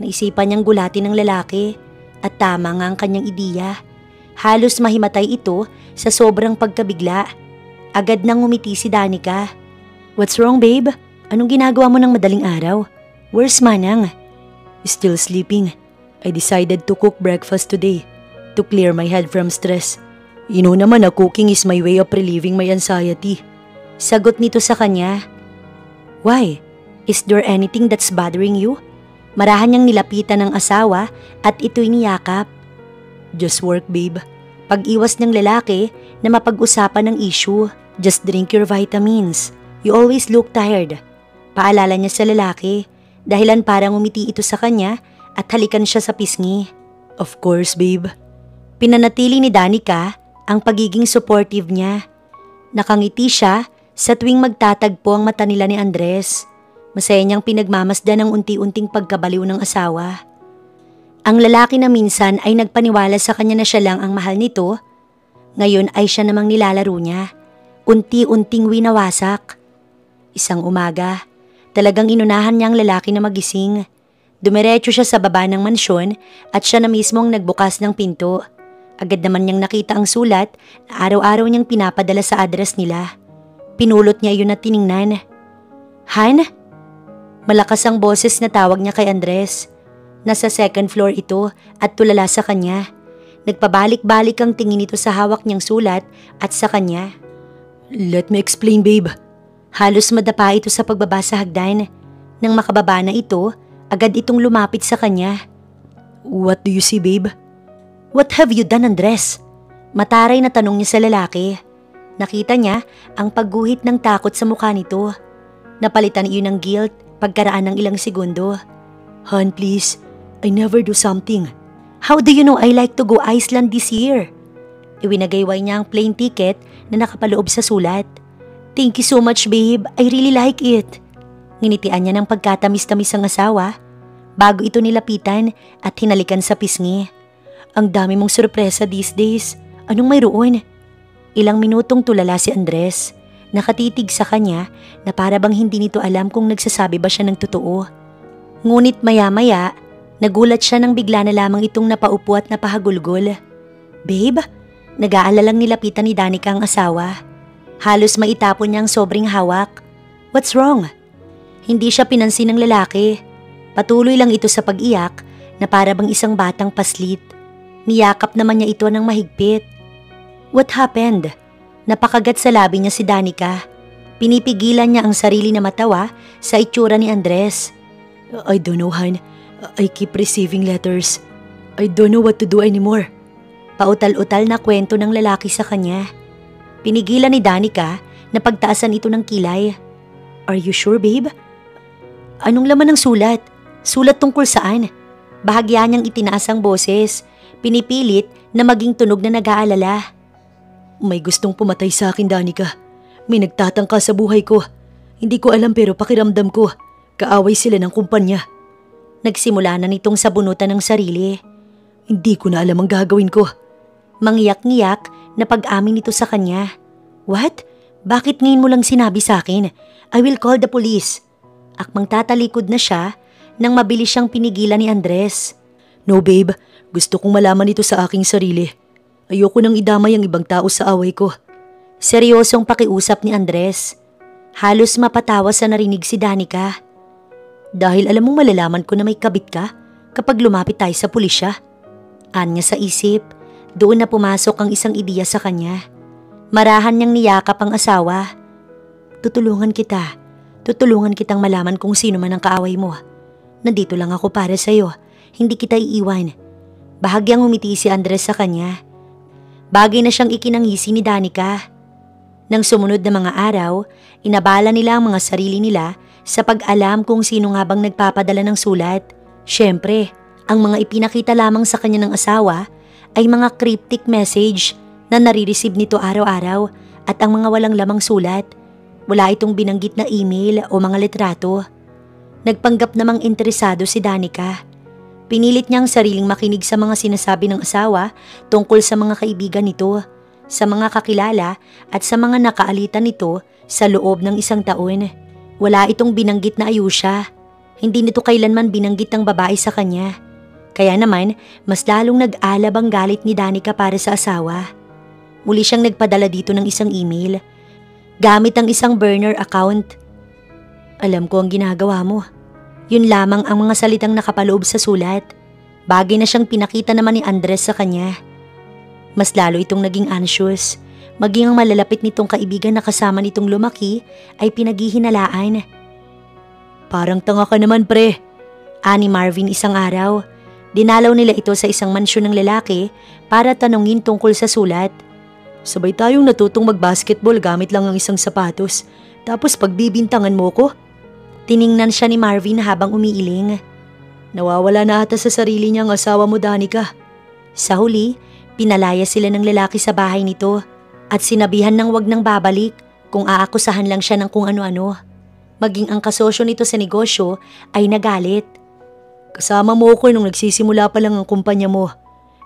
Naisipan niyang gulatin ng lalaki at tama nga ang kanyang ideya. Halos mahimatay ito sa sobrang pagkabigla. Agad nang ngumiti si Danica. "What's wrong, babe? Anong ginagawa mo ng madaling araw? Where's Manang?" "Still sleeping. I decided to cook breakfast today to clear my head from stress. You know naman na cooking is my way of relieving my anxiety." Sagot nito sa kanya. "Why? Is there anything that's bothering you?" Marahan niyang nilapitan ng asawa at ito'y niyakap. "Just work, babe." Pag-iwas ng lalaki na mapag-usapan ng issue. "Just drink your vitamins. You always look tired." Paalala niya sa lalaki, dahilan para ngumiti ito sa kanya at halikan siya sa pisngi. "Of course, babe." Pinanatili ni Danica ang pagiging supportive niya. Nakangiti siya sa tuwing magtatagpo ang mata nila ni Andres. Masaya niyang pinagmamasdan ang unti-unting pagkabaliw ng asawa. Ang lalaki na minsan ay nagpaniwala sa kanya na siya lang ang mahal nito, ngayon ay siya namang nilalaro niya. Unti-unting winawasak. Isang umaga, talagang inunahan niya ang lalaki na magising. Dumiretso siya sa baba ng mansyon at siya na mismo ang nagbukas ng pinto. Agad naman niyang nakita ang sulat na araw-araw niyang pinapadala sa address nila. Pinulot niya iyon at tiningnan. "Han?" Malakas ang boses na tawag niya kay Andres. Nasa second floor ito at tulala sa kanya. Nagpabalik-balik ang tingin nito sa hawak niyang sulat at sa kanya. "Let me explain, babe." Halos madapa ito sa pagbaba sa hagdan. Nang makababa na ito, agad itong lumapit sa kanya. "What do you see, babe?" "What have you done, Andres?" Mataray na tanong niya sa lalaki. Nakita niya ang pagguhit ng takot sa mukha nito. Napalitan iyon ng guilt pagkaraan ng ilang segundo. "Han, please. I never do something." "How do you know I like to go Iceland this year?" Iwinagayway niya ang plane ticket na nakapaloob sa sulat. "Thank you so much, babe. I really like it." Nginitian niya ng pagkatamis-tamis ang asawa bago ito nilapitan at hinalikan sa pisngi. "Ang dami mong sorpresa these days. Anong mayroon?" Ilang minutong tulala si Andres. Nakatitig sa kanya na para bang hindi nito alam kung nagsasabi ba siya ng totoo. Ngunit maya-maya, nagulat siya nang bigla na lamang itong napaupo at napahagulgol. "Babe?" Nag-aalalang nilapitan ni Danica ang asawa. Halos maitapon niya ang sobrang hawak. "What's wrong?" Hindi siya pinansin ng lalaki. Patuloy lang ito sa pag-iyak na para bang isang batang paslit. Niyakap naman niya ito ng mahigpit. "What happened?" Napakagat sa labi niya si Danica. Pinipigilan niya ang sarili na matawa sa itsura ni Andres. "I don't know, Han. I keep receiving letters. I don't know what to do anymore." Pautal-utal na kwento ng lalaki sa kanya. Pinigilan ni Danica na pagtaasan ito ng kilay. "Are you sure, babe?" "Anong laman ng sulat? Sulat tungkol saan?" Bahagya niyang itinaas ang boses. Pinipilit na maging tunog na nag-aalala. "May gustong pumatay sa akin, Danica. May nagtatangka sa buhay ko. Hindi ko alam pero pakiramdam ko, kaaway sila ng kumpanya." Nagsimula na nitong sabunutan ng sarili. "Hindi ko na alam ang gagawin ko." Mangyak-ngiyak na pag-amin nito sa kanya. "What? Bakit ngayon mo lang sinabi sa akin? I will call the police." Akmang tatalikod na siya nang mabilis siyang pinigilan ni Andres. "No, babe. Gusto kong malaman ito sa aking sarili. Ayoko nang idamay ang ibang tao sa away ko." Seryosong pakiusap ni Andres. Halos mapatawa sa narinig si Danica. "Dahil alam mong malalaman ko na may kabit ka kapag lumapit tayo sa pulisya." Anya sa isip, doon na pumasok ang isang ideya sa kanya. Marahan niyang niyakap ang asawa. Tutulungan kitang malaman kung sino man ang kaaway mo. Nandito lang ako para sa'yo, hindi kita iiwan." Bahagyang umiti si Andres sa kanya. Bagay na siyang ikinangisi ni Danica. Nang sumunod na mga araw, inabala nila ang mga sarili nila sa pag-alam kung sino nga bang nagpapadala ng sulat. Siyempre, ang mga ipinakita lamang sa kanya ng asawa ay mga cryptic message na nare-receive nito araw-araw at ang mga walang lamang sulat. Wala itong binanggit na email o mga litrato. Nagpanggap namang interesado si Danica. Pinilit niyang sariling makinig sa mga sinasabi ng asawa tungkol sa mga kaibigan nito, sa mga kakilala at sa mga nakaalitan nito sa loob ng 1 taon. Wala itong binanggit na ayusya. Hindi nito kailanman binanggit ng babae sa kanya. Kaya naman, mas lalong nag-alab ang galit ni Danica para sa asawa. Muli siyang nagpadala dito ng isang email, gamit ang isang burner account. Alam ko ang ginagawa mo. Yun lamang ang mga salitang nakapaloob sa sulat. Bagay na siyang pinakita naman ni Andres sa kanya. Mas lalo itong naging anxious. Maging ang malalapit nitong kaibigan na kasama nitong lumaki ay pinaghihinalaan. Parang tanga ka naman pre, ani Marvin isang araw. Dinalaw nila ito sa isang mansyon ng lalaki para tanungin tungkol sa sulat. Sabay tayong natutong mag-basketball gamit lang ang isang sapatos. Tapos pagbibintangan mo ko? Tiningnan siya ni Marvin habang umiiling. Nawawala na ata sa sarili niyang asawa mo, Danica. Sa huli, pinalaya sila ng lalaki sa bahay nito at sinabihan ng wag nang babalik kung aakusahan lang siya ng kung ano-ano. Maging ang kasosyo nito sa negosyo ay nagalit. Kasama mo ko nung nagsisimula pa lang ang kumpanya mo.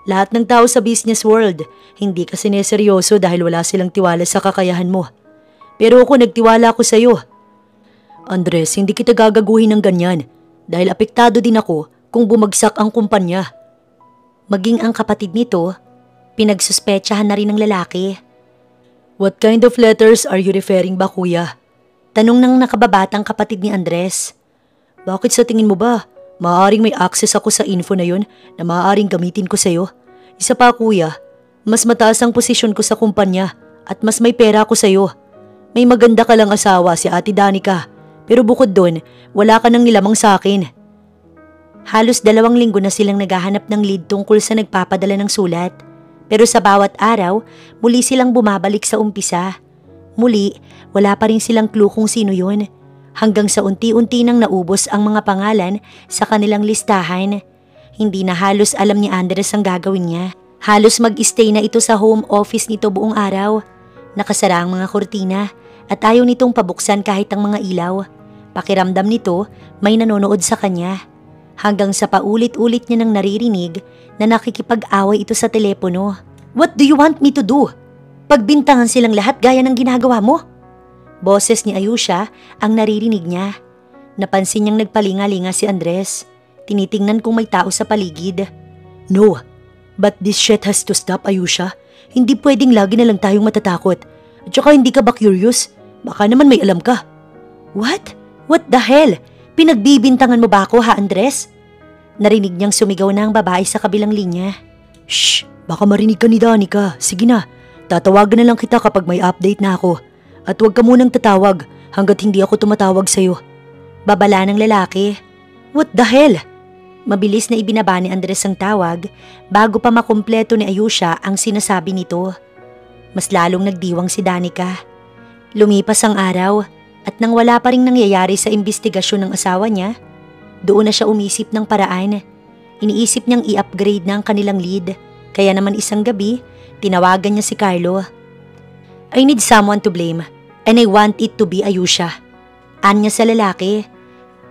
Lahat ng tao sa business world, hindi ka sineseryoso dahil wala silang tiwala sa kakayahan mo. Pero ako nagtiwala ko sa iyo. Andres, hindi kita gagaguhin ng ganyan dahil apektado din ako kung bumagsak ang kumpanya. Maging ang kapatid nito, pinagsuspetsahan na rin ng lalaki. What kind of letters are you referring ba, kuya? Tanong ng nakababatang kapatid ni Andres. Bakit sa tingin mo ba? Maaaring may access ako sa info na yun na maaaring gamitin ko sa'yo. Isa pa, kuya, mas mataas ang posisyon ko sa kumpanya at mas may pera ako sa'yo. May maganda ka lang asawa, si Ate Danica. Pero bukod doon, wala ka nang nilamang sa akin. Halos 2 linggo na silang naghahanap ng lead tungkol sa nagpapadala ng sulat. Pero sa bawat araw, muli silang bumabalik sa umpisa. Muli, wala pa rin silang clue kung sino yun. Hanggang sa unti-unti nang naubos ang mga pangalan sa kanilang listahan. Hindi na halos alam ni Andres ang gagawin niya. Halos mag-stay na ito sa home office nito buong araw. Nakasara ang mga kurtina at ayaw nitong pabuksan kahit ang mga ilaw. Pakiramdam nito may nanonood sa kanya. Hanggang sa paulit-ulit niya nang naririnig na nakikipag-away ito sa telepono. What do you want me to do? Pagbintangan silang lahat gaya ng ginagawa mo? Boses ni Ayusha ang naririnig niya. Napansin niyang nagpalinga-linga si Andres. Tinitingnan kung may tao sa paligid. No, but this shit has to stop, Ayusha. Hindi pwedeng lagi na lang tayong matatakot. At saka hindi ka ba curious? Baka naman may alam ka. What? What the hell? Pinagbibintangan mo ba ako ha, Andres? Narinig niyang sumigaw na ang babae sa kabilang linya. Shh! Baka marinig ka ni Danica. Sige na, tatawagan na lang kita kapag may update na ako. At huwag ka munang tatawag hanggat hindi ako tumatawag sa'yo. Babala ng lalaki. What the hell? Mabilis na ibinaba ni Andres ang tawag bago pa makumpleto ni Ayusha ang sinasabi nito. Mas lalong nagdiwang si Danica. Lumipas ang araw at nang wala pa ring nangyayari sa imbestigasyon ng asawa niya, doon na siya umisip ng paraan. Iniisip niyang i-upgrade na ang kanilang lead, kaya naman isang gabi, tinawagan niya si Carlo. I need someone to blame and I want it to be Ayusha. Anya sa lalaki.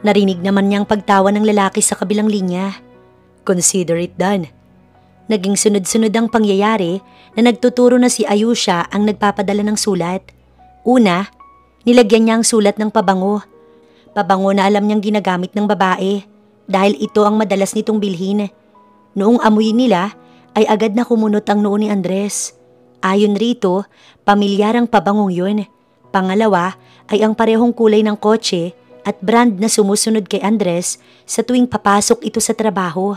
Narinig naman niyang pagtawa ng lalaki sa kabilang linya. Consider it done. Naging sunod-sunod ang pangyayari na nagtuturo na si Ayusha ang nagpapadala ng sulat. Una, nilagyan niya ang sulat ng pabango. Pabango na alam niyang ginagamit ng babae dahil ito ang madalas nitong bilhin. Noong amoy nila ay agad na kumunot ang noo ni Andres. Ayon rito, pamilyar ang pabangong yun. Pangalawa ay ang parehong kulay ng kotse at brand na sumusunod kay Andres sa tuwing papasok ito sa trabaho.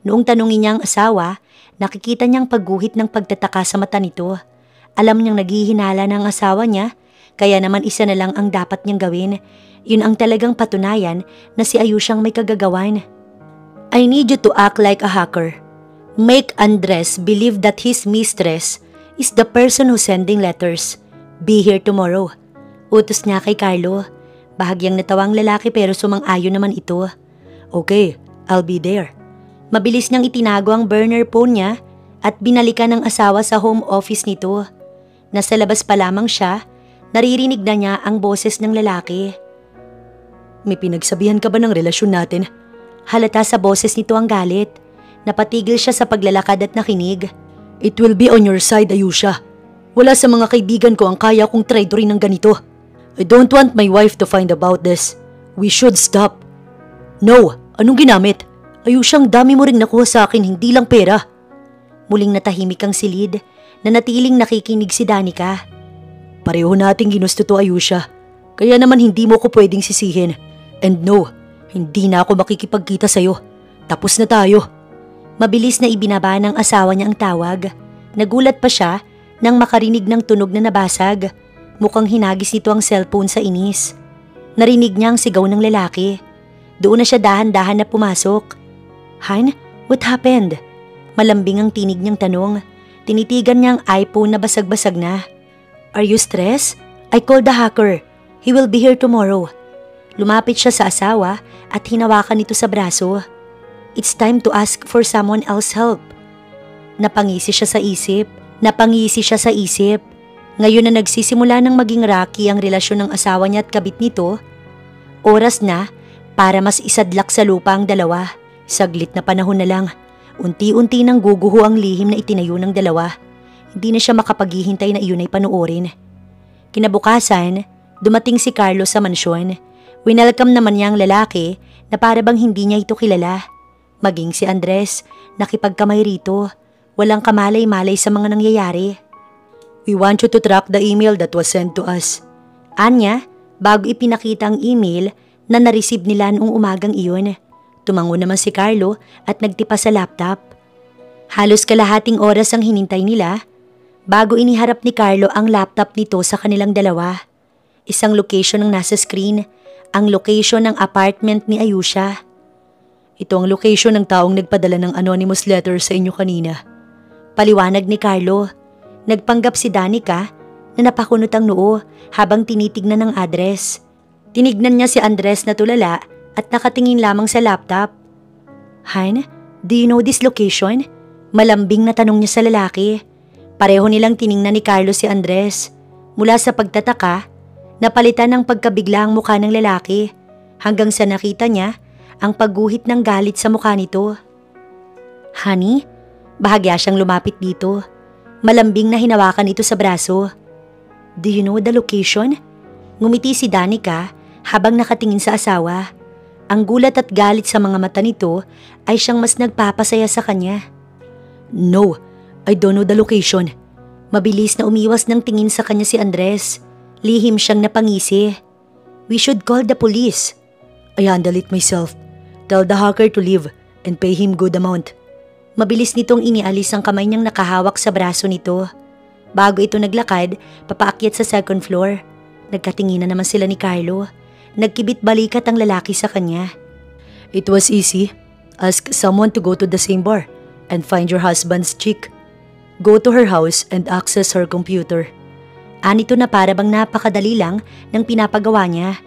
Noong tanungin niya ang asawa, nakikita niyang pagguhit ng pagtataka sa mata nito. Alam niyang naghihinala ng asawa niya, kaya naman isa na lang ang dapat niyang gawin. Yun ang talagang patunayan na si Ayushang may kagagawan. I need you to act like a hacker. Make Andres believe that his mistress is the person who's sending letters. Be here tomorrow. Utos niya kay Carlo. Bahagyang natawa ang lalaki pero sumang-ayon naman ito. Okay, I'll be there. Mabilis niyang itinago ang burner phone niya at binalikan ng asawa sa home office nito. Nasa labas pa lamang siya, naririnig na niya ang boses ng lalaki. May pinagsabihan ka ba ng relasyon natin? Halata sa boses nito ang galit. Napatigil siya sa paglalakad at nakinig. It will be on your side, Ayusha. Wala sa mga kaibigan ko ang kaya kong traidorin ng ganito. I don't want my wife to find about this. We should stop. No, anong ginamit? Ayusyang dami mo ring nakuha sa akin, hindi lang pera. Muling natahimik ang silid na natiling nakikinig si Danica. Pareho nating ginusto to, Ayusha. Kaya naman hindi mo ko pwedeng sisihin. And no, hindi na ako makikipagkita sa'yo. Tapos na tayo. Mabilis na ibinaba ng asawa niya ang tawag. Nagulat pa siya nang makarinig ng tunog na nabasag. Mukhang hinagis nito ang cellphone sa inis. Narinig niya ang sigaw ng lalaki. Doon na siya dahan-dahan na pumasok. Han, what happened? Malambing ang tinig niyang tanong. Tinitigan niya ang iPhone na basag-basag na. Are you stressed? I called the hacker. He will be here tomorrow. Lumapit siya sa asawa at hinawakan ito sa braso. It's time to ask for someone else's help. Napangisi siya sa isip. Ngayon na nagsisimula ng maging rocky ang relasyon ng asawa niya at kabit nito, oras na para mas isadlak sa lupa ang dalawa. Saglit na panahon na lang. Unti-unti nang guguho ang lihim na itinayo ng dalawa. Hindi na siya makapaghihintay na iyon ay panuorin. Kinabukasan, dumating si Carlos sa mansyon. Winelcome naman niya ang lalaki na para bang hindi niya ito kilala. Maging si Andres, nakipagkamay rito. Walang kamalay-malay sa mga nangyayari. We want you to track the email that was sent to us. Anya, bago ipinakita ang email na na-receive nila noong umagang iyon. Tumango naman si Carlo at nagtipa sa laptop. Halos kalahating oras ang hinintay nila bago iniharap ni Carlo ang laptop nito sa kanilang dalawa. Isang location ang nasa screen, ang location ng apartment ni Ayusha. Ito ang location ng taong nagpadala ng anonymous letter sa inyo kanina. Paliwanag ni Carlo. Nagpanggap si Danica na napakunot ang noo habang tinitignan ang address. Tinignan niya si Andres na tulala at nakatingin lamang sa laptop. Han, do you know this location? Malambing na tanong niya sa lalaki. Pareho nilang tiningnan ni Carlos si Andres. Mula sa pagtataka, napalitan ng pagkabigla ang mukha ng lalaki hanggang sa nakita niya ang pagguhit ng galit sa mukha nito. Honey, bahagya siyang lumapit dito. Malambing na hinawakan ito sa braso. Do you know the location? Ngumiti si Danica habang nakatingin sa asawa. Ang gulat at galit sa mga mata nito ay siyang mas nagpapasaya sa kanya. No, I don't know the location. Mabilis na umiwas ng tingin sa kanya si Andres. Lihim siyang napangisi. We should call the police. I handle it myself. Tell the hacker to leave and pay him good amount. Mabilis nitong inialis ang kamay niyang nakahawak sa braso nito. Bago ito naglakad, papaakyat sa second floor. Nagkatinginan naman sila ni Carlo. Nagkibit balikat ang lalaki sa kanya. It was easy. Ask someone to go to the same bar and find your husband's chick. Go to her house and access her computer. Anito na para bang napakadali lang ng pinapagawa niya.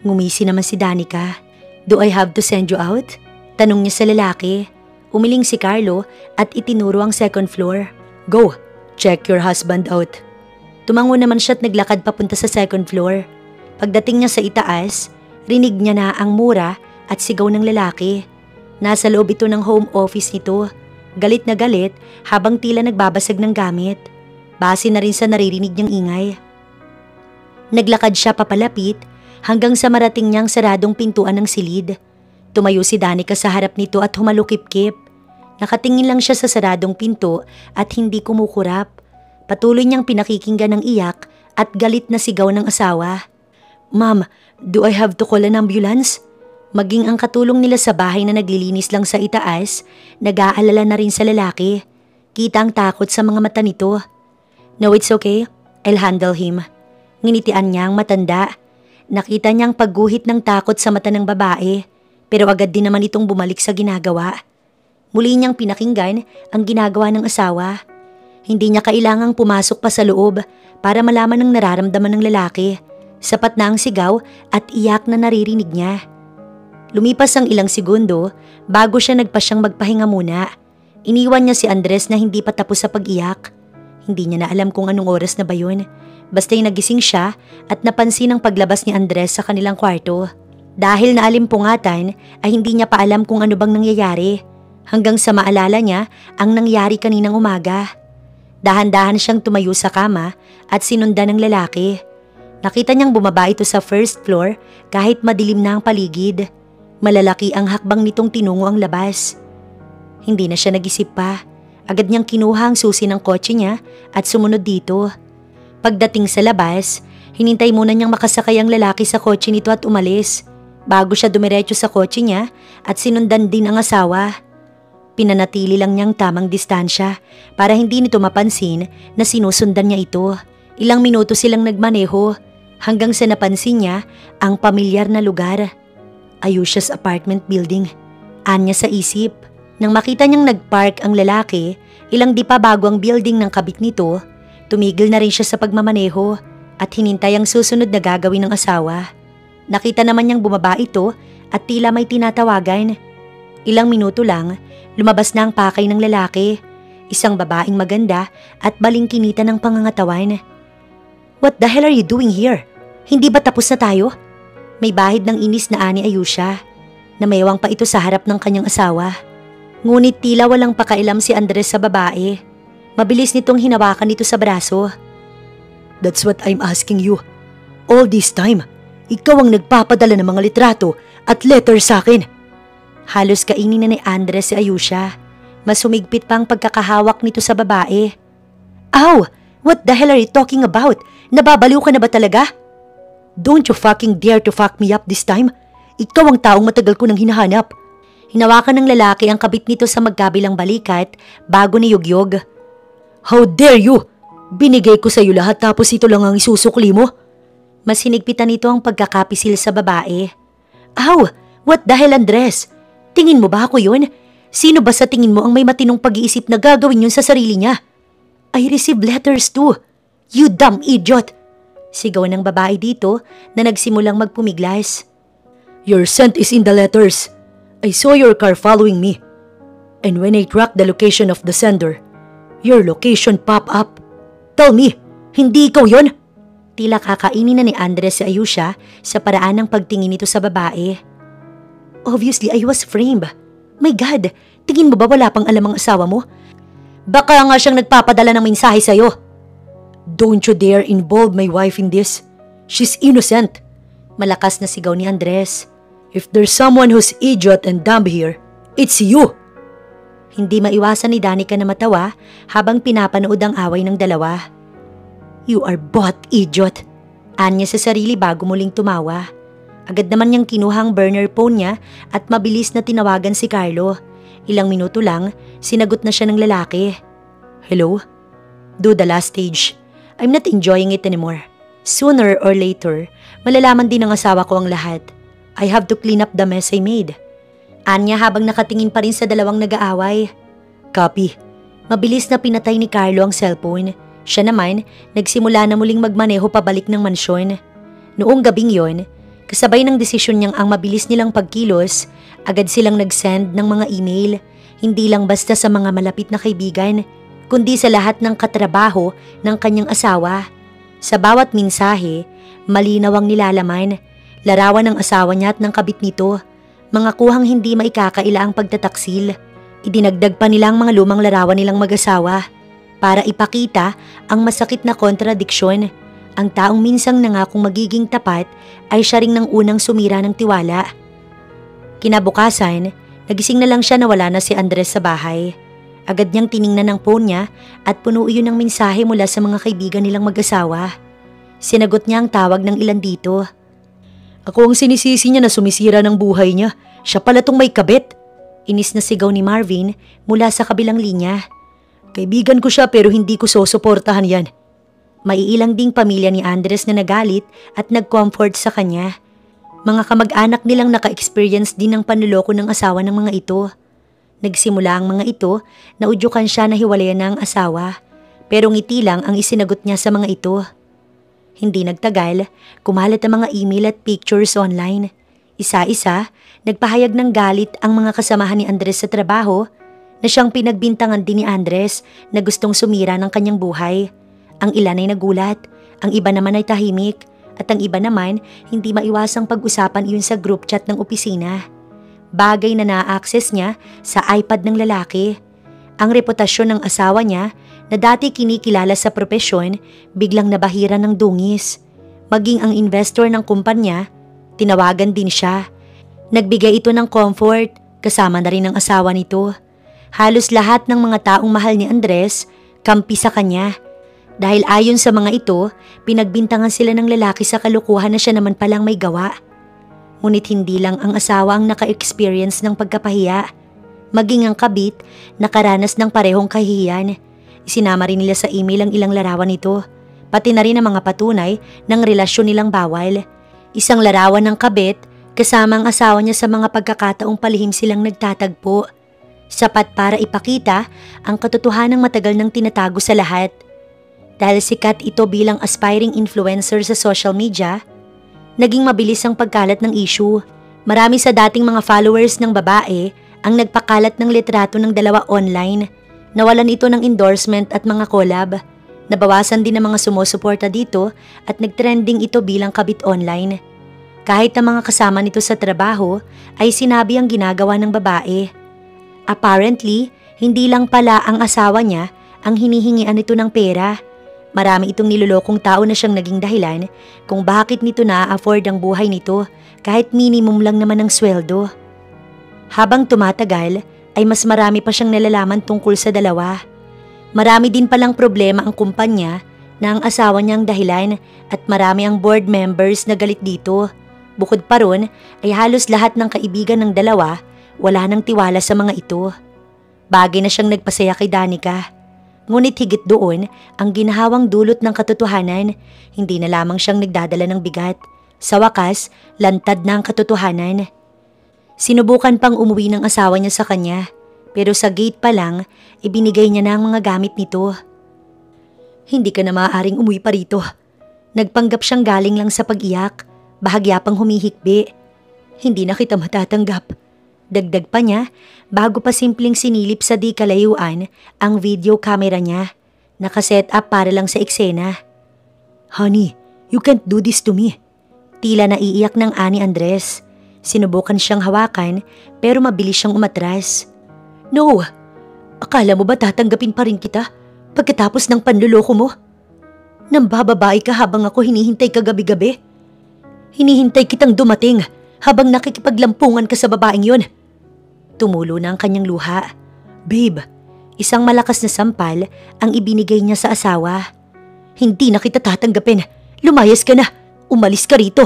Ngumisi naman si Danica. Do I have to send you out? Tanong niya sa lalaki. Umiling si Carlo at itinuro ang second floor. Go, check your husband out. Tumango naman siya at naglakad papunta sa second floor. Pagdating niya sa itaas, rinig niya na ang mura at sigaw ng lalaki. Nasa loob ito ng home office nito. Galit na galit habang tila nagbabasag ng gamit. Base na rin sa naririnig niyang ingay. Naglakad siya papalapit hanggang sa marating niyang saradong pintuan ng silid. Tumayo si Danica sa harap nito at humalukip-kip. Nakatingin lang siya sa saradong pinto at hindi kumukurap. Patuloy niyang pinakikinggan ng iyak at galit na sigaw ng asawa. Ma'am, do I have to call an ambulance? Maging ang katulong nila sa bahay na naglilinis lang sa itaas, nag-aalala na rin sa lalaki. Kita ang takot sa mga mata nito. No, it's okay. I'll handle him. Nginitian niya ang matanda. Nakita niyang pagguhit ng takot sa mata ng babae, pero agad din naman itong bumalik sa ginagawa. Muli niyang pinakinggan ang ginagawa ng asawa. Hindi niya kailangang pumasok pa sa loob para malaman ang nararamdaman ng lalaki. Sapat na ang sigaw at iyak na naririnig niya. Lumipas ang ilang segundo bago siya nagpasyang magpahinga muna. Iniwan niya si Andres na hindi pa tapos sa pag-iyak. Hindi niya na alam kung anong oras na ba yun. Basta'y nagising siya at napansin ang paglabas ni Andres sa kanilang kwarto. Dahil naalimpungatan ay hindi niya pa alam kung ano bang nangyayari. Hanggang sa maalala niya ang nangyari kaninang umaga. Dahan-dahan siyang tumayo sa kama at sinundan ng lalaki. Nakita niyang bumaba ito sa first floor kahit madilim na ang paligid. Malalaki ang hakbang nitong tinungo ang labas. Hindi na siya nag-isip pa. Agad niyang kinuha ang susi ng kotse niya at sumunod dito. Pagdating sa labas, hinintay muna niyang makasakay ang lalaki sa kotse nito at umalis. Bago siya dumiretso sa kotse niya at sinundan din ang asawa. Pinanatili lang niyang tamang distansya para hindi nito mapansin na sinusundan niya ito. Ilang minuto silang nagmaneho hanggang sa napansin niya ang pamilyar na lugar. Ayusia's apartment building. Anya sa isip. Nang makita niyang nagpark ang lalaki, ilang di pa bago ang building ng kabit nito, tumigil na rin siya sa pagmamaneho at hinintay ang susunod na gagawin ng asawa. Nakita naman niyang bumaba ito at tila may tinatawagan. Ilang minuto lang, lumabas na ang pakay ng lalaki, isang babaeng maganda at balingkinita ng pangangatawan. "What the hell are you doing here? Hindi ba tapos na tayo?" May bahid ng inis na ani Ayusia. Namayawang pa ito sa harap ng kanyang asawa. Ngunit tila walang pakailam si Andres sa babae. Mabilis nitong hinawakan ito sa braso. "That's what I'm asking you. All this time, ikaw ang nagpapadala ng mga litrato at letter sa akin." Halos kainin na ni Andres si Ayusia. Mas humigpit pa ang pagkakahawak nito sa babae. "Ow! What the hell are you talking about? Nababaliw ka na ba talaga?" "Don't you fucking dare to fuck me up this time. Ikaw ang taong matagal ko nang hinahanap." Hinawakan ng lalaki ang kabit nito sa magkabilang balikat bago niyugyog. "How dare you! Binigay ko sa iyo lahat tapos ito lang ang isusukli mo." Mas hinigpitan nito ang pagkakapisil sa babae. "Ow! What the hell, Andres? Tingin mo ba ako yun? Sino ba sa tingin mo ang may matinong pag-iisip na gagawin yun sa sarili niya?" "I received letters too. You dumb idiot!" Sigaw ng babae dito na nagsimulang magpumiglas. "Your scent is in the letters. I saw your car following me. And when I tracked the location of the sender, your location pop up. Tell me, hindi ikaw yun?" Tila kakainin na ni Andres si Ayusia sa paraan ng pagtingin nito sa babae. "Obviously, I was framed. My God, tingin mo ba wala pang alam ang asawa mo? Baka nga siyang nagpapadala ng mensahe sa'yo." "Don't you dare involve my wife in this. She's innocent." Malakas na sigaw ni Andres. "If there's someone who's idiot and dumb here, it's you." Hindi maiwasan ni Danica na matawa habang pinapanood ang away ng dalawa. "You are both idiot," anya sa sarili bago muling tumawa. Agad naman niyang kinuha ang burner phone niya at mabilis na tinawagan si Carlo. Ilang minuto lang, sinagot na siya ng lalaki. "Hello? Do the last stage. I'm not enjoying it anymore. Sooner or later, malalaman din ng asawa ko ang lahat. I have to clean up the mess I made." Anya habang nakatingin pa rin sa dalawang nag-aaway. "Copy." Mabilis na pinatay ni Carlo ang cellphone. Siya naman, nagsimula na muling magmaneho pabalik ng mansyon. Noong gabing yon, kasabay ng desisyon niyang ang mabilis nilang pagkilos, agad silang nag-send ng mga email, hindi lang basta sa mga malapit na kaibigan, kundi sa lahat ng katrabaho ng kanyang asawa. Sa bawat mensahe, malinaw ang nilalaman, larawan ng asawa niya at ng kabit nito, mga kuhang hindi maikakaila ang pagtataksil. Idinagdag pa nila ang mga lumang larawan nilang mag-asawa para ipakita ang masakit na kontradiksyon. Ang taong minsang nangakong magiging tapat ay siya ring ng unang sumira ng tiwala. Kinabukasan, nagising na lang siya na wala na si Andres sa bahay. Agad niyang tiningnan ang phone niya at puno iyon ng mensahe mula sa mga kaibigan nilang mag-asawa. Sinagot niya ang tawag ng ilan dito. "Ako ang sinisisi niya na sumisira ng buhay niya. Siya pala tong may kabit." Inis na sigaw ni Marvin mula sa kabilang linya. "Kaibigan ko siya pero hindi ko susuportahan yan." Maiilang ding pamilya ni Andres na nagalit at nag-comfort sa kanya. Mga kamag-anak nilang naka-experience din ng panloloko ng asawa ng mga ito. Nagsimula ang mga ito na udyukan siya na hiwalayan na ang asawa, pero ngiti lang ang isinagot niya sa mga ito. Hindi nagtagal, kumalat ang mga email at pictures online. Isa-isa, nagpahayag ng galit ang mga kasamahan ni Andres sa trabaho na siyang pinagbintangan din ni Andres na gustong sumira ng kanyang buhay. Ang ilan ay nagulat, ang iba naman ay tahimik, at ang iba naman hindi maiwasang pag-usapan iyon sa group chat ng opisina. Bagay na na-access niya sa iPad ng lalaki. Ang reputasyon ng asawa niya na dati kinikilala sa propesyon biglang nabahira ng dungis. Maging ang investor ng kumpanya, tinawagan din siya. Nagbigay ito ng comfort, kasama na rin ang asawa nito. Halos lahat ng mga taong mahal ni Andres, kampi sa kanya. Dahil ayon sa mga ito, pinagbintangan sila ng lalaki sa kalukuhan na siya naman palang may gawa. Ngunit hindi lang ang asawa ang naka-experience ng pagkapahiya. Maging ang kabit, nakaranas ng parehong kahihiyan. Isinama rin nila sa email ang ilang larawan nito, pati na rin ang mga patunay ng relasyon nilang bawal. Isang larawan ng kabit, kasama ang asawa niya sa mga pagkakataong palihim silang nagtatagpo. Sapat para ipakita ang katotohanang matagal nang tinatago sa lahat. Dahil sikat ito bilang aspiring influencer sa social media, naging mabilis ang pagkalat ng issue. Marami sa dating mga followers ng babae ang nagpakalat ng litrato ng dalawa online. Nawalan ito ng endorsement at mga collab. Nabawasan din ang mga sumusuporta dito at nagtrending ito bilang kabit online. Kahit ang mga kasama nito sa trabaho ay sinabi ang ginagawa ng babae. Apparently, hindi lang pala ang asawa niya ang hinihingian nito ng pera. Marami itong nilolokong tao na siyang naging dahilan kung bakit nito na-afford ang buhay nito kahit minimum lang naman ang sweldo. Habang tumatagal ay mas marami pa siyang nalalaman tungkol sa dalawa. Marami din palang problema ang kumpanya na ang asawa niya ang dahilan at marami ang board members na galit dito. Bukod pa ron ay halos lahat ng kaibigan ng dalawa wala nang tiwala sa mga ito. Bagay na siyang nagpasaya kay Danica. Ngunit higit doon ang ginahawang dulot ng katotohanan, hindi na lamang siyang nagdadala ng bigat. Sa wakas, lantad na ang katotohanan. Sinubukan pang umuwi ng asawa niya sa kanya, pero sa gate pa lang, ibinigay niya na ang mga gamit nito. Hindi ka na maaaring umuwi pa rito. Nagpanggap siyang galing lang sa pag-iyak. Bahagya pang humihikbi. Hindi na kita matatanggap. Dagdag pa niya, bago pa simpleng sinilip sa di kalayuan ang video camera niya. Nakaset up para lang sa eksena. Honey, you can't do this to me. Tila naiiyak ng ani Andres. Sinubukan siyang hawakan pero mabilis siyang umatras. No, akala mo ba tatanggapin pa rin kita pagkatapos ng panluloko mo? Nambababae ka habang ako hinihintay ka gabi-gabi? Hinihintay kitang dumating habang nakikipaglampungan ka sa babaeng yon. Tumulo na ang kanyang luha. Babe, isang malakas na sampal ang ibinigay niya sa asawa. Hindi na kita tatanggapin. Lumayas ka na. Umalis ka rito.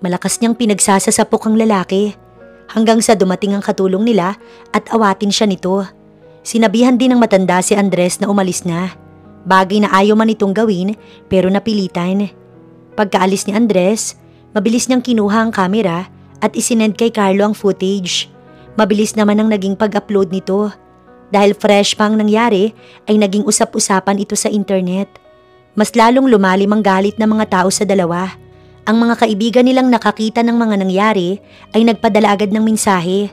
Malakas niyang pinagsasasapok ang lalaki hanggang sa dumating ang katulong nila at awatin siya nito. Sinabihan din ng matanda si Andres na umalis na. Bagay na ayaw man itong gawin pero napilitan. Pagkaalis ni Andres, mabilis niyang kinuha ang camera at isinend kay Carlo ang footage. Mabilis naman ang naging pag-upload nito. Dahil fresh pang nangyari ay naging usap-usapan ito sa internet. Mas lalong lumalim ang galit ng mga tao sa dalawa. Ang mga kaibigan nilang nakakita ng mga nangyari ay nagpadala agad ng mensahe.